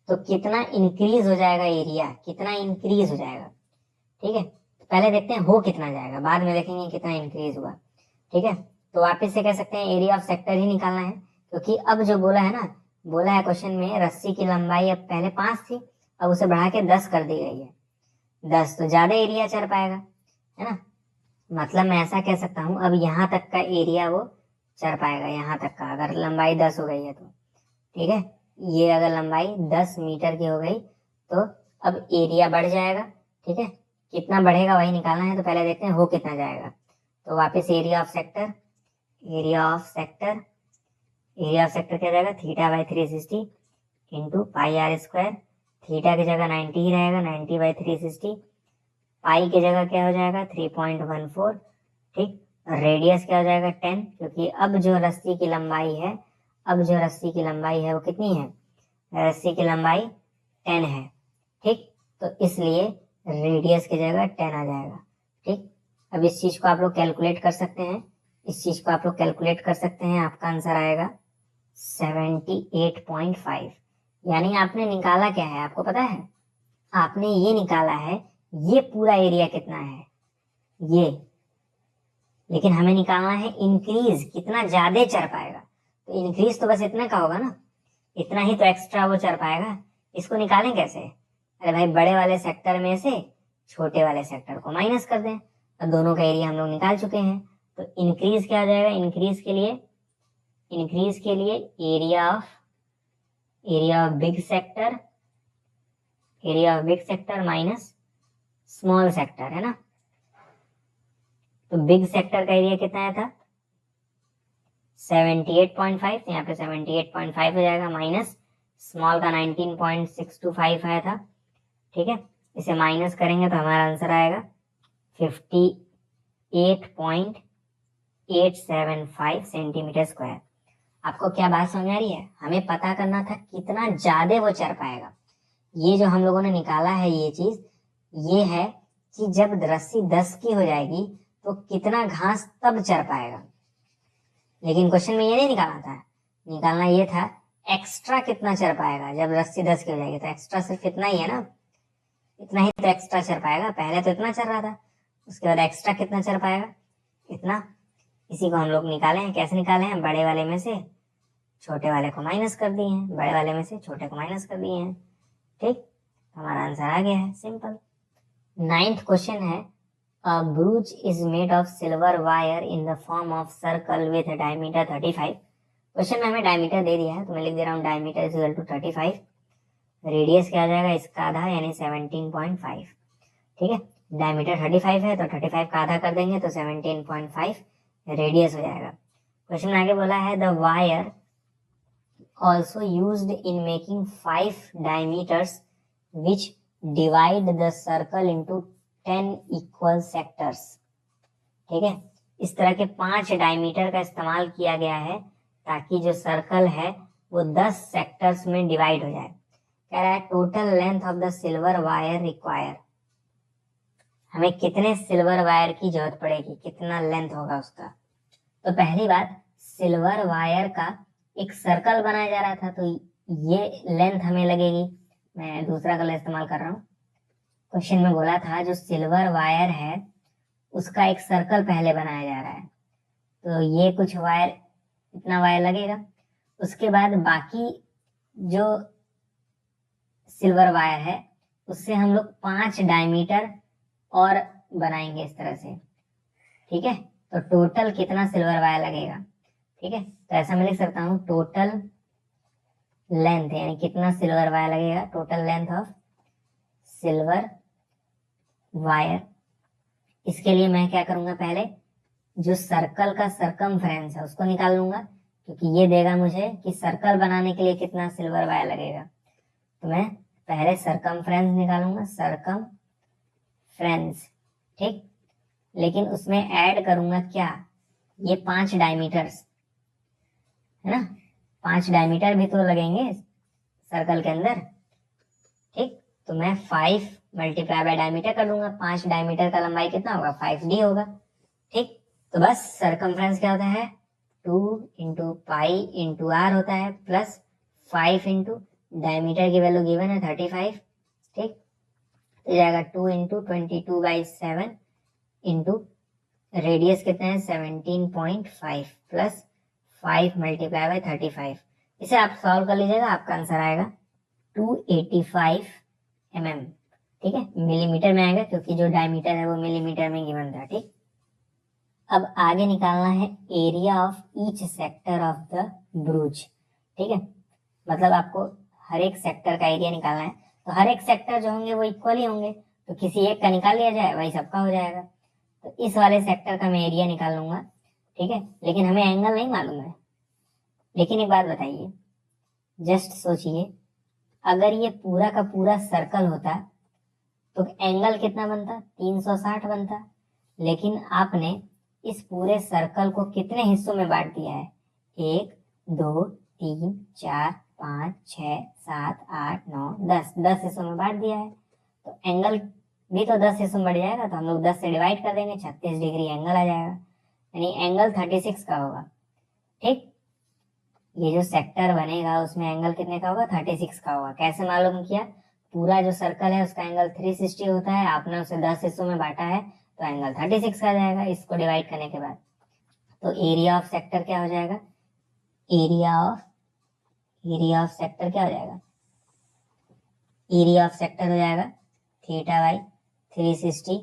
तो कितना इंक्रीज हो जाएगा एरिया, कितना इंक्रीज हो जाएगा। ठीक है, तो पहले देखते हैं हो कितना जाएगा, बाद में देखेंगे कितना इंक्रीज हुआ। ठीक है, तो वापस से कह सकते हैं एरिया ऑफ सेक्टर ही निकालना है, क्योंकि अब जो बोला है ना, बोला है क्वेश्चन में रस्सी की लंबाई अब पहले 5 थी, अब उसे बढ़ा के 10 कर दी गई है। 10 तो ज्यादा एरिया चढ़ पाएगा, है ना, मतलब मैं ऐसा कह सकता हूँ अब यहाँ तक का एरिया वो चढ़ पाएगा, यहाँ तक का, अगर लंबाई 10 हो गई है तो। ठीक है, ये अगर लंबाई 10 मीटर की हो गई तो अब एरिया बढ़ जाएगा। ठीक है, कितना बढ़ेगा वही निकालना है, तो पहले देखते हैं हो कितना जाएगा। तो वापस area of sector, area of sector, area of sector क्या जाएगा, theta by 360 into pi r square. Theta की जगह 90 ही रहेगा, 90/360। पाई की जगह क्या हो जाएगा 3.14। ठीक, रेडियस क्या हो जाएगा 10, क्योंकि अब जो रस्सी की लंबाई है, अब जो रस्सी की लंबाई है वो कितनी है, रस्सी की लंबाई 10 है। ठीक, तो इसलिए रेडियस की जगह 10 आ जाएगा। ठीक, अब इस चीज को आप लोग कैलकुलेट कर सकते हैं, इस चीज को आप लोग कैलकुलेट कर सकते हैं, आपका आंसर आएगा 78.5। यानी आपने निकाला क्या है, आपको पता है, आपने ये निकाला है ये पूरा एरिया कितना है ये, लेकिन हमें निकालना है इंक्रीज कितना ज्यादा चढ़ पाएगा। तो इंक्रीज तो बस इतना का होगा ना, इतना ही तो एक्स्ट्रा वो चढ़ पाएगा। इसको निकालें कैसे, अरे भाई बड़े वाले सेक्टर में से छोटे वाले सेक्टर को माइनस कर दें, और दोनों का एरिया हम लोग निकाल चुके हैं। तो इंक्रीज क्या हो जाएगा, इंक्रीज के लिए area of big sector, area of big sector minus small sector, है ना। तो बिग सेक्टर का एरिया कितना आया था 78.5, तो यहाँ पे 78.5 हो जाएगा, माइनस स्मॉल का 19.625 आया था। ठीक है, इसे माइनस करेंगे तो हमारा आंसर आएगा 58.875 सेंटीमीटर स्क्वायर। आपको क्या बात समझ आ रही है, हमें पता करना था कितना ज्यादा वो चढ़ पाएगा। ये जो हम लोगों ने निकाला है ये चीज, ये है कि जब रस्सी 10 की हो जाएगी तो कितना घास तब चढ़ पाएगा। लेकिन क्वेश्चन में ये नहीं निकालना था, निकालना ये था एक्स्ट्रा कितना चढ़ पाएगा जब रस्सी 10 की हो जाएगी। तो एक्स्ट्रा सिर्फ इतना ही है ना, इतना ही तो एक्स्ट्रा चढ़ पाएगा, पहले तो इतना चढ़ रहा था, उसके बाद एक्स्ट्रा कितना चढ़ पाएगा, इतना। इसी को हम लोग निकाले हैं, कैसे निकाले हैं, बड़े वाले में से छोटे वाले को माइनस कर दिए हैं, बड़े वाले में से छोटे को माइनस कर दिए हैं। ठीक, हमारा आंसर आ गया है, सिंपल। 9th क्वेश्चन है, a brooch is made of silver wire in the form of circle with a diameter 35। Question में हमें डायमीटर दे दिया है, तो मैं लिख दे रहा हूँ diameter is equal to 35। Radius क्या आ जाएगा इसका आधा, यानी 17.5। ठीक है, डायमीटर 35 है तो 35 का आधा कर देंगे तो 17.5 रेडियस हो जाएगा। क्वेश्चन में आगे बोला है the wire also used in making 5 diameters which divide the circle into 10 equal sectors। ठीक है, इस तरह के 5 डायमीटर का इस्तेमाल किया गया है ताकि जो सर्कल है वो 10 सेक्टर्स में डिवाइड हो जाए। कह रहा है total length of the silver wire require, हमें कितने सिल्वर वायर की जरूरत पड़ेगी, कितना लेंथ होगा उसका। तो पहली बात, सिल्वर वायर का एक सर्कल बनाया जा रहा था तो ये लेंथ हमें लगेगी। मैं दूसरा कलर इस्तेमाल कर रहा हूँ। क्वेश्चन में बोला था जो सिल्वर वायर है उसका एक सर्कल पहले बनाया जा रहा है, तो ये कुछ वायर, इतना वायर लगेगा। उसके बाद बाकी जो सिल्वर वायर है उससे हम लोग 5 डायमीटर और बनाएंगे इस तरह से। ठीक है, तो टोटल कितना सिल्वर वायर लगेगा। ठीक है, तो ऐसा मैं लिख सकता हूँ टोटल लेंथ, यानी कितना सिल्वर वायर लगेगा, total length of silver wire. इसके लिए मैं क्या करूंगा, पहले जो सर्कल का सरकमफ्रेंस है उसको निकाल लूंगा, क्योंकि ये देगा मुझे कि सर्कल बनाने के लिए कितना सिल्वर वायर लगेगा। तो मैं पहले सरकमफ्रेंस निकालूंगा, सरकमफ्रेंस। ठीक, लेकिन उसमें ऐड करूंगा क्या, ये 5 डायमीटर्स है ना, 5 डायमीटर भी तो लगेंगे सर्कल के अंदर। ठीक, तो मैं 5 मल्टीप्लाई बाय डायमीटर कर दूंगा। 5 डायमीटर का लंबाई कितना होगा, 5d होगा। ठीक, तो बस सरकमफ्रेंस क्या होता है, 2 इंटू पाई इंटू आर होता है, प्लस 5 इंटू डायमीटर की वैल्यू गिवन है 35। ठीक, तो जाएगा 2 इंटू 22/7 इंटू रेडियस कितना है 17.5 प्लस 5 मल्टीप्लाई बाय 35। इसे आप सॉल्व कर लीजिएगा, आपका आंसर आएगा 285 mm। ठीक है, मिलीमीटर में आएगा क्योंकि जो डायमीटर है वो मिलीमीटर में गिवन था। ठीक, अब आगे निकालना है area of each sector of the ब्रूच। ठीक है, मतलब आपको हर एक सेक्टर का एरिया निकालना है। तो हर एक सेक्टर जो होंगे वो इक्वल ही होंगे, तो किसी एक का निकाल लिया जाए वही सबका हो जाएगा। तो इस वाले सेक्टर का मैं एरिया निकाल लूंगा। ठीक है, लेकिन हमें एंगल नहीं मालूम है। लेकिन एक बात बताइए, जस्ट सोचिए, अगर ये पूरा का पूरा सर्कल होता तो एंगल कितना बनता, 360 बनता। लेकिन आपने इस पूरे सर्कल को कितने हिस्सों में बांट दिया है, 1 2 3 4 5 6 7 8 9 10 हिस्सों में बांट दिया है। तो एंगल भी तो 10 हिस्सों में बढ़ जाएगा, तो हम लोग 10 से डिवाइड कर देंगे, 36 डिग्री एंगल आ जाएगा, यानी एंगल 36 का होगा। ठीक, ये जो सेक्टर बनेगा उसमें एंगल कितने का होगा, 36 का होगा। कैसे मालूम किया, पूरा जो सर्कल है उसका एंगल 360 होता है, आपने उसे 10 हिस्सों में बांटा है तो एंगल 36 का जाएगा इसको डिवाइड करने के बाद। तो एरिया ऑफ सेक्टर क्या हो जाएगा, एरिया ऑफ सेक्टर क्या हो जाएगा, एरिया ऑफ सेक्टर हो जाएगा theta by 360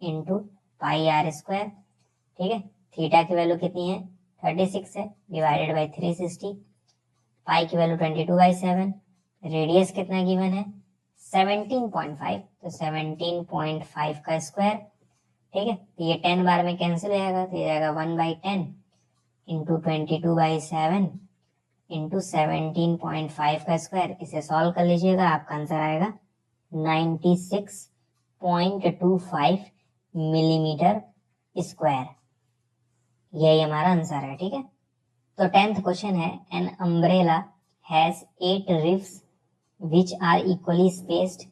into pi r square. ठीक है, थीटा की वैल्यू कितनी है 36 है, डिवाइडेड बाई 360, पाई की वैल्यू 22/7, रेडियस कितना गिवन है 17.5, तो 17.5 का स्क्वायर। ठीक है, तो ये 10 बार में कैंसिल हो जाएगा, तो ये जाएगा 1/10 इंटू 22/7 इंटू 17.5 का स्क्वायर। इसे सॉल्व कर लीजिएगा, आपका आंसर आएगा 96.25 मिलीमीटर स्क्वायर। यही हमारा आंसर है। ठीक है, तो 10th क्वेश्चन है, an umbrella has 8 ribs which are equally spaced,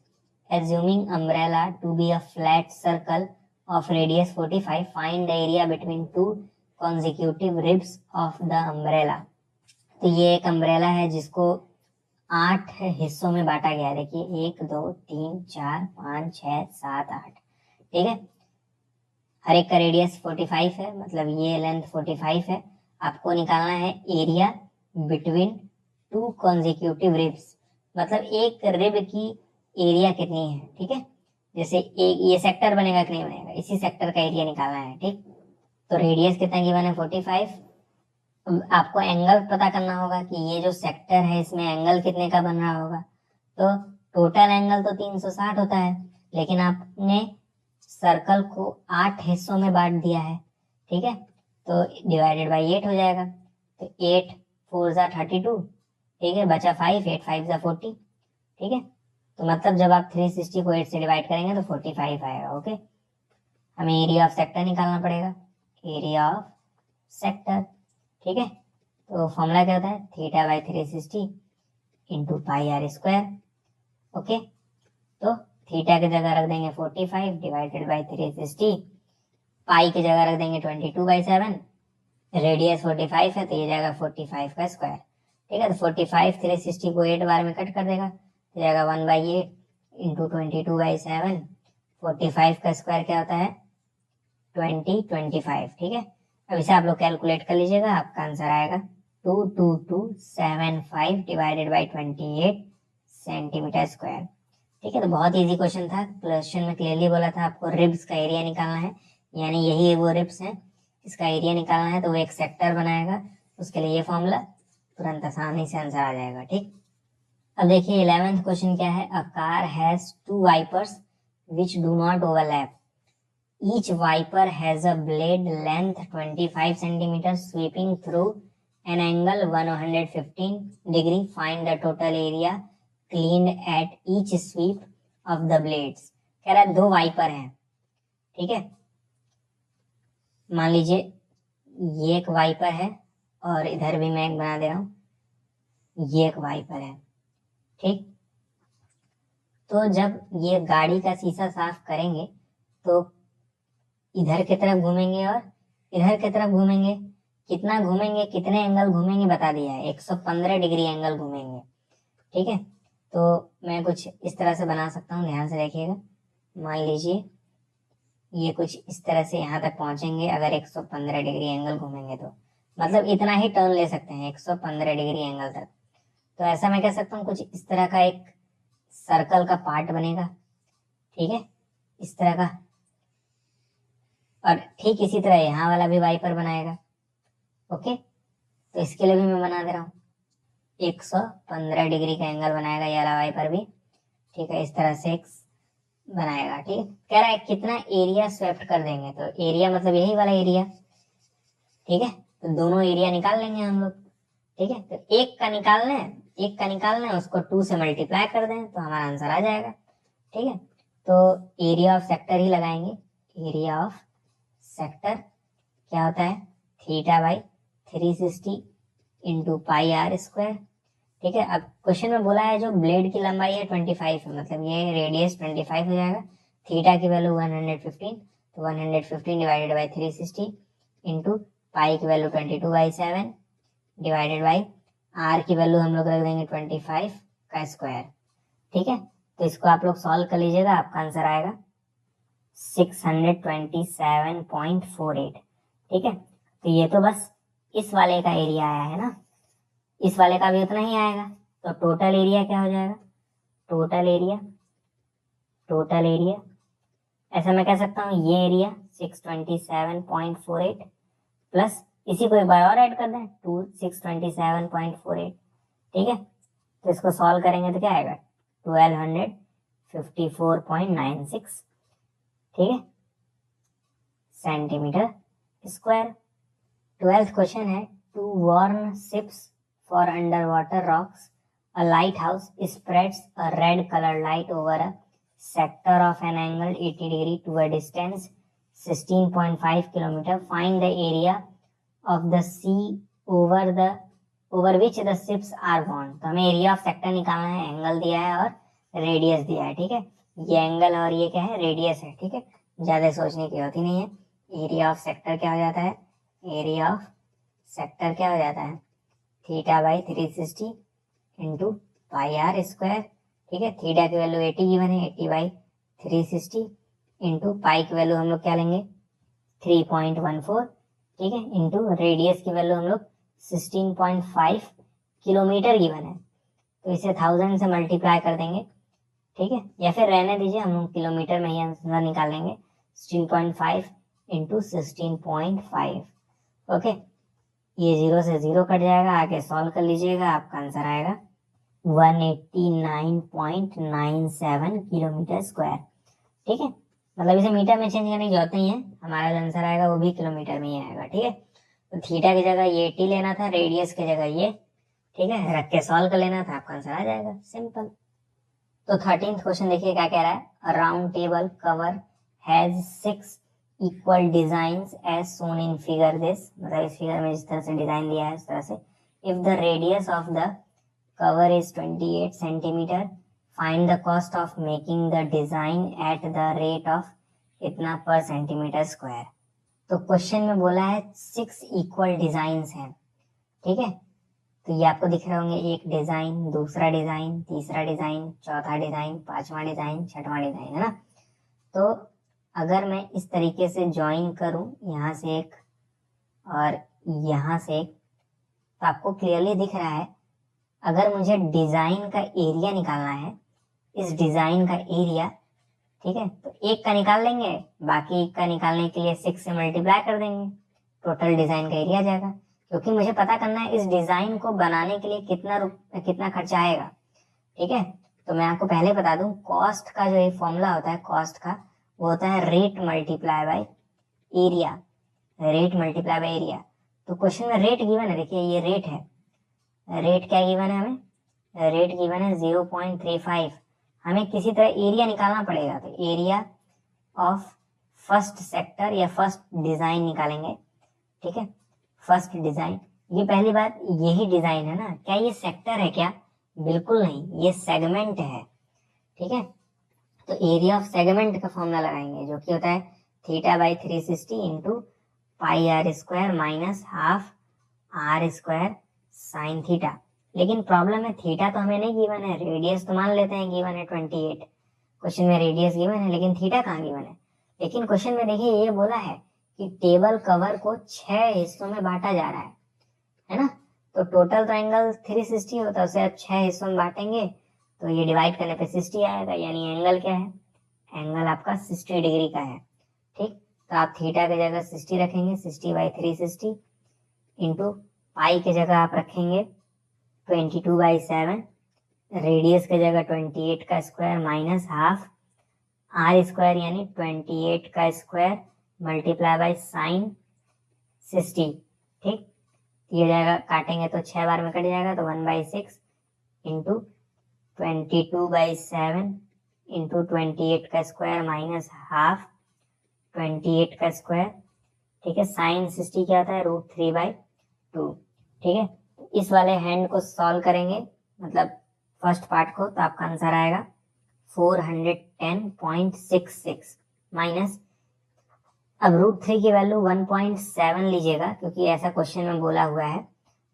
assuming umbrella to be a flat circle of radius 45, find the area between two consecutive ribs of the umbrella। तो ये एक अम्ब्रेला है जिसको 8 हिस्सों में बांटा गया है। देखिए 1 2 3 4 5 6 7 8। ठीक है, हर एक का रेडियस 45 है, मतलब ये लेंथ 45 है। आपको निकालना है एरिया बिटवीन 2 कॉन्जिक्यूटिव रिब्स, मतलब एक रिब की एरिया कितनी है। ठीक है, जैसे एक ये सेक्टर बनेगा कि नहीं बनेगा, इसी सेक्टर का एरिया निकालना है। ठीक, तो रेडियस कितना गिवन है 45। आपको एंगल पता करना होगा कि ये जो सेक्टर है इसमें एंगल कितने का बन रहा होगा। तो टोटल एंगल तो 360 होता है, लेकिन आपने सर्कल को 8 हिस्सों में बांट दिया है। ठीक है, तो डिवाइडेड बाई 8 हो जाएगा, तो 8 4 जा 32। ठीक है, बचा 5, 8 5 जा 40, ठीक है। तो मतलब जब आप 360 को 8 से डिवाइड करेंगे तो 45 आएगा। ओके, हमें एरिया ऑफ सेक्टर निकालना पड़ेगा, एरिया ऑफ सेक्टर, ठीक है। तो फॉर्मूला क्या होता है, theta by 360 into pi r square. Okay, तो थीटा की जगह रख देंगे 45 डिवाइडेड बाई 360, पाई की जगह रख देंगे 22/7, रेडियस 45 है तो ये जाएगा 45 का स्क्वायर, ठीक है। तो 45 360 को 8 बार में कट कर देगा तो जाएगा 1/8 इंटू 22/7, 45 का स्क्वायर क्या होता है 25, ठीक है। अब इसे आप लोग कैलकुलेट कर लीजिएगा, आपका आंसर आएगा 22275 डिवाइडेड बाई 28 सेंटीमीटर स्क्वायर, ठीक है। तो बहुत इजी क्वेश्चन था, क्वेश्चन में क्लियरली बोला था आपको रिब्स का एरिया निकालना है, यानी यही वो रिब्स हैं, इसका एरिया निकालना है, तो वो एक सेक्टर बनाएगा, उसके लिए ये फॉर्मूला तुरंत आसानी से आंसर आ जाएगा, ठीक। अब देखिए 11th क्वेश्चन क्या है, a car has 2 wipers which do not overlap, each wiper has a blade length 25 centimetre sweeping through an angle 115 degree, find the total area cleaned at each sweep of the blades. कह रहा है 2 wiper हैं, ठीक है। मान लीजिए ये एक वाइपर है और इधर भी मैं एक बना दे रहा हूं, ये एक वाइपर है, ठीक। तो जब ये गाड़ी का शीशा साफ करेंगे तो इधर की तरफ घूमेंगे और इधर की तरफ घूमेंगे, कितना घूमेंगे, कितने एंगल घूमेंगे बता दिया है, 115 डिग्री एंगल घूमेंगे, ठीक है। तो मैं कुछ इस तरह से बना सकता हूँ, ध्यान से देखिएगा। मान लीजिए ये कुछ इस तरह से यहाँ तक पहुंचेंगे, अगर 115 डिग्री एंगल घूमेंगे तो मतलब इतना ही टर्न ले सकते हैं 115 डिग्री एंगल तक। तो ऐसा मैं कह सकता हूँ कुछ इस तरह का एक सर्कल का पार्ट बनेगा, ठीक है, इस तरह का। और ठीक इसी तरह यहाँ वाला भी वाइपर बनाएगा। ओके, तो इसके लिए भी मैं बना दे रहा हूँ, 115 डिग्री का एंगल बनाएगा ये वाला वाइपर भी, ठीक है। इस तरह से एक बनाएगा, ठीक। कह रहा है कितना एरिया स्वेप्ट कर देंगे, तो एरिया मतलब यही वाला एरिया, ठीक है। तो दोनों एरिया निकाल लेंगे हम लोग, ठीक है। तो एक का निकालना है, एक का निकालना है, उसको 2 से मल्टीप्लाई कर दें तो हमारा आंसर आ जाएगा, ठीक है। तो एरिया ऑफ सेक्टर ही लगाएंगे, एरिया ऑफ सेक्टर क्या होता है theta by 360 into pi r square, ठीक है। अब क्वेश्चन में बोला है जो ब्लेड की लंबाई है 25 है, मतलब ये रेडियस 25 हो जाएगा, थीटा की वैल्यू 115, तो 115 डिवाइडेड बाई 360 इंटू पाई की वैल्यू 22/7 डिवाइडेड बाई आर की वैल्यू हम लोग रख देंगे 25 का स्क्वायर, ठीक है। तो इसको आप लोग सॉल्व कर लीजिएगा, आपका आंसर आएगा 627.48, ठीक है। तो ये तो बस इस वाले का एरिया आया है ना, इस वाले का भी उतना ही आएगा, तो टोटल एरिया क्या हो जाएगा, टोटल एरिया, टोटल एरिया ऐसा मैं कह सकता हूँ ये एरिया 627.48 प्लस इसी को एक बार और ऐड कर दें 627.48, ठीक है। तो इसको सॉल्व करेंगे तो क्या आएगा 1254.96, ठीक है, सेंटीमीटर स्क्वायर। 12th क्वेश्चन है, to warn ships for underwater rocks, a lighthouse spreads a red colored light over a sector of an angle 80 degree to a distance 16.5 kilometer. Find the area of the sea over which the ships are borne. तो हमें area of sector निकालना है, angle दिया है और radius दिया है, ठीक है। ये एंगल और ये क्या है रेडियस है, ठीक है, ज्यादा सोचने की होती नहीं है। एरिया ऑफ सेक्टर क्या हो जाता है, एरिया ऑफ सेक्टर क्या हो जाता है theta by 360 into pi r square, ठीक है। थीटा की वैल्यू 80 गिवन है, 80 बाई 360 इंटू पाई की वैल्यू हम लोग क्या लेंगे 3.14, ठीक है, इंटू रेडियस की वैल्यू हम लोग 16.5 किलोमीटर गिवन है, तो इसे 1000 से मल्टीप्लाई कर देंगे, ठीक है, या फिर रहने दीजिए हम लोग किलोमीटर में ही आंसर निकाल लेंगे 16.5 इंटू 16.5। ओके, ये 0 से 0 कट जाएगा, आगे सॉल्व कर लीजिएगा, आपका आंसर आएगा 189.97 किलोमीटर स्क्वायर, ठीक है। मतलब इसे मीटर में चेंज करने की जरूरत नहीं है, हमारा जो आंसर आएगा वो भी किलोमीटर में ही आएगा, ठीक है। तो थीटा की जगह ये 80 लेना था, रेडियस की जगह ये ठीक है, रख के सॉल्व कर लेना था, आपका आंसर आ जाएगा, सिंपल। तो 13th क्वेश्चन देखिए क्या कह रहा है, a round table cover has 6 equal designs as shown in figure this, मतलब इस फिगर में जिस तरह से डिजाइन दिया है उस तरह से, if the radius of the cover is 28 centimetre, find the cost of making the design at the rate of इतना पर सेंटीमीटर स्क्वायर। तो क्वेश्चन में बोला है 6 इक्वल डिजाइंस हैं, ठीक है, तो ये आपको दिख रहे होंगे, एक डिजाइन, दूसरा डिजाइन, तीसरा डिजाइन, चौथा डिजाइन, पांचवा डिजाइन, छठवां डिजाइन, है ना। तो अगर मैं इस तरीके से ज्वाइन करूं, यहाँ से एक और यहाँ से एक, तो आपको क्लियरली दिख रहा है, अगर मुझे डिजाइन का एरिया निकालना है, इस डिजाइन का एरिया, ठीक है, तो एक का निकाल लेंगे, बाकी का निकालने के लिए 6 से मल्टीप्लाई कर देंगे, टोटल डिजाइन का एरिया आ जाएगा। क्योंकि मुझे पता करना है इस डिजाइन को बनाने के लिए कितना खर्चा आएगा, ठीक है। तो मैं आपको पहले बता दूं, कॉस्ट का जो एक फॉर्मूला होता है कॉस्ट का, वो होता है rate multiply by area, rate multiply by area. तो क्वेश्चन में रेट गिवन है, देखिए ये रेट है, रेट क्या गिवन है हमें, रेट गिवन है 0.35, हमें किसी तरह एरिया निकालना पड़ेगा, तो एरिया ऑफ फर्स्ट सेक्टर या फर्स्ट डिजाइन निकालेंगे, ठीक है, फर्स्ट डिजाइन। ये पहली बात, यही डिजाइन है ना, क्या ये सेक्टर है क्या, बिल्कुल नहीं, ये सेगमेंट है, ठीक है। तो एरिया ऑफ सेगमेंट का फॉर्मूला लगाएंगे, जो कि होता है theta by 360 into pi r square minus half r square sine theta. लेकिन प्रॉब्लम है, थीटा तो हमें नहीं गिवन है, रेडियस तो मान लेते हैं गिवन है 28, क्वेश्चन में रेडियस गिवन है, लेकिन थीटा कहाँ गिवन है। लेकिन क्वेश्चन में देखिए ये बोला है कि टेबल कवर को 6 हिस्सों में बांटा जा रहा है ना। तो टोटल तो एंगल 360 होता है, उसे आप 6 हिस्सों में बांटेंगे तो ये डिवाइड करने पे 60 आएगा, यानी एंगल क्या है, एंगल आपका 60 डिग्री का है, ठीक। तो आप थीटा की जगह 60 रखेंगे, 60 बाई 360 इंटू पाई की जगह आप रखेंगे 22/7, रेडियस की जगह 28 का square minus half r square यानी 28 का स्क्वायर मल्टीप्लाई बाई साइन 60, ठीक। ये जाएगा, काटेंगे तो 6 बार में कट जाएगा, तो 1/6 इंटू 22/7 इंटू 28 का स्क्वायर माइनस हाफ 28 का स्क्वायर, ठीक है, साइन 60 क्या आता है, √3/2, ठीक है। इस वाले हैंड को सॉल्व करेंगे, मतलब फर्स्ट पार्ट को, तो आपका आंसर आएगा 410.66 माइनस, अब √3 की वैल्यू 1.7 लीजिएगा, क्योंकि ऐसा क्वेश्चन में बोला हुआ है,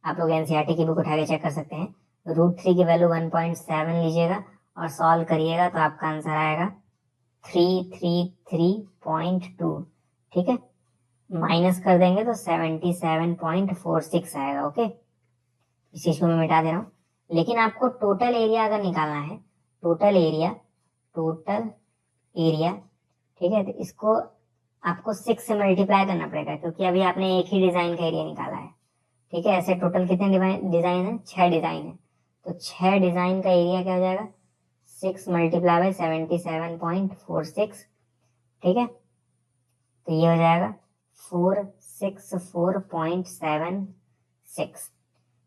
आप लोग एनसीईआरटी की बुक उठा के चेक कर सकते हैं। √3 की वैल्यू 1.7 लीजिएगा और सॉल्व करिएगा, तो आपका आंसर आएगा 333.2, ठीक है, माइनस कर देंगे तो 77.46 आएगा, ओके। इस चीज को मैं मिटा दे रहा हूँ। लेकिन आपको टोटल एरिया अगर निकालना है, टोटल एरिया, ठीक है, तो इसको आपको 6 से मल्टीप्लाई करना पड़ेगा, क्योंकि अभी आपने एक ही डिजाइन का एरिया निकाला है, ठीक है। ऐसे टोटल कितने डिजाइन है, 6 डिजाइन है, तो 6 डिजाइन का एरिया क्या हो जाएगा, 6 मल्टीप्लाई बाई 77.46, ठीक है, तो ये हो जाएगा 464.76,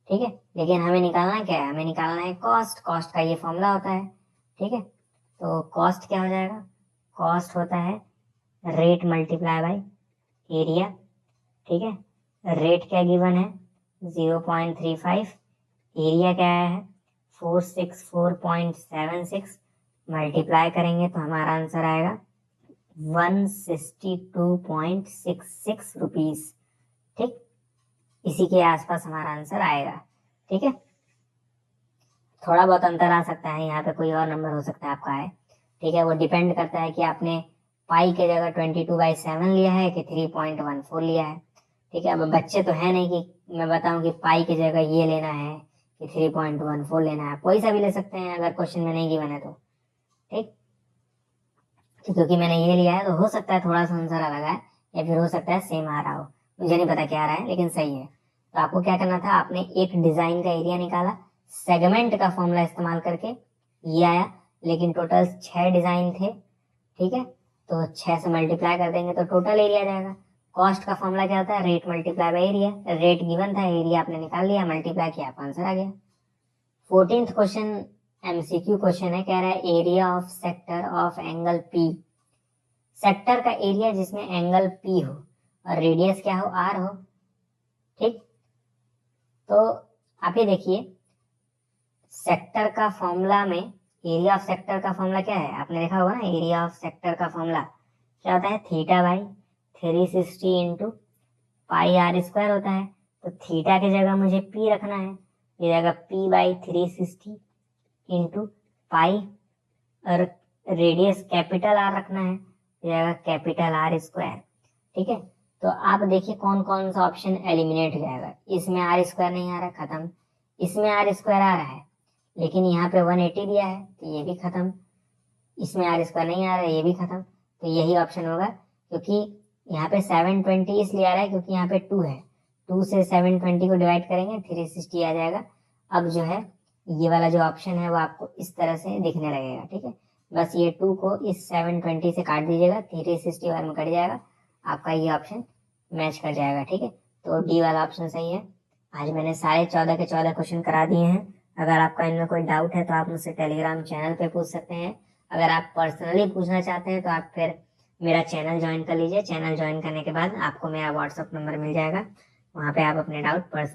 ठीक है। लेकिन हमें निकालना क्या है, हमें निकालना है कॉस्ट, कॉस्ट का ये फॉर्मूला होता है, ठीक है। तो कॉस्ट क्या हो जाएगा, कॉस्ट होता है रेट मल्टीप्लाई बाई एरिया, ठीक है। रेट क्या गिवन है 0.35, एरिया क्या है 464.76, मल्टीप्लाई करेंगे तो हमारा आंसर आएगा 162.66 रुपीज, ठीक। इसी के आसपास हमारा आंसर आएगा, ठीक है। थोड़ा बहुत अंतर आ सकता है, यहाँ पे कोई और नंबर हो सकता है आपका है, ठीक है, वो डिपेंड करता है कि आपने पाई के जगह 22/7 लिया है कि 3.14 लिया है, ठीक है। अब बच्चे तो है नहीं कि मैं बताऊं कि पाई की जगह ये लेना है कि 3.14 लेना है, कोई सा भी ले सकते हैं अगर क्वेश्चन में नहीं गिवन है तो, ठीक। क्योंकि मैंने ये लिया है तो हो सकता है थोड़ा सा आंसर अलग है, या फिर हो सकता है सेम आ रहा हो, मुझे नहीं पता क्या आ रहा है, लेकिन सही है। तो आपको क्या करना था, आपने एक डिजाइन का एरिया निकाला, सेगमेंट का फॉर्मूला इस्तेमाल करके ये आया, लेकिन टोटल 6 डिजाइन थे, ठीक है। तो 6 से मल्टीप्लाई कर देंगे तो टोटल एरिया आ जाएगा, कॉस्ट का फॉर्मूला क्या होता है, rate multiply by area. Rate given था, एरिया आपने निकाल लिया, मल्टीप्लाई किया, आपका आंसर आ गया। 14th क्वेश्चन एमसीक्यू क्वेश्चन है, कह रहा है area of sector of angle P. Sector का एरिया जिसमें एंगल पी हो और रेडियस क्या हो, आर हो। ठीक, तो आप ये देखिए सेक्टर का फॉर्मूला में, एरिया ऑफ सेक्टर का फॉर्मूला क्या है, आपने देखा होगा ना, एरिया ऑफ सेक्टर का फॉर्मूला क्या होता है, theta by 360 into pi r square होता है। तो थीटा की जगह मुझे पी रखना है, ये जगह पी बाई 360 इंटू पाई, और रेडियस कैपिटल आर रखना है, ये जगह कैपिटल आर स्क्वायर। ठीक है, तो आप देखिए कौन कौन सा ऑप्शन एलिमिनेट हो जाएगा। इसमें आर स्क्वायर नहीं आ रहा, खत्म। इसमें आर स्क्वायर आ रहा है लेकिन यहाँ पे 180 दिया है, तो ये भी खत्म। इसमें आर स्क्वायर नहीं आ रहा है, ये भी खत्म। तो यही ऑप्शन होगा, क्योंकि यहाँ पे 720 इसलिए आ रहा है क्योंकि यहाँ पे 2 है, 2 से 720 को डिवाइड करेंगे 360 आ जाएगा। अब जो है ये वाला जो ऑप्शन है वो आपको इस तरह से दिखने लगेगा। ठीक है, बस ये 2 को इस 720 से काट दीजिएगा, 360 बार में कट जाएगा, आपका ये ऑप्शन मैच कर जाएगा। ठीक है, तो डी वाला ऑप्शन सही है। आज मैंने सारे 14 के 14 क्वेश्चन करा दिए हैं। अगर आपका इनमें कोई डाउट है तो आप मुझसे टेलीग्राम चैनल पे पूछ सकते हैं। अगर आप पर्सनली पूछना चाहते हैं तो आप फिर मेरा चैनल ज्वाइन कर लीजिए। चैनल ज्वाइन करने के बाद आपको मेरा व्हाट्सअप नंबर मिल जाएगा, वहाँ पे आप अपने डाउट पर्सनल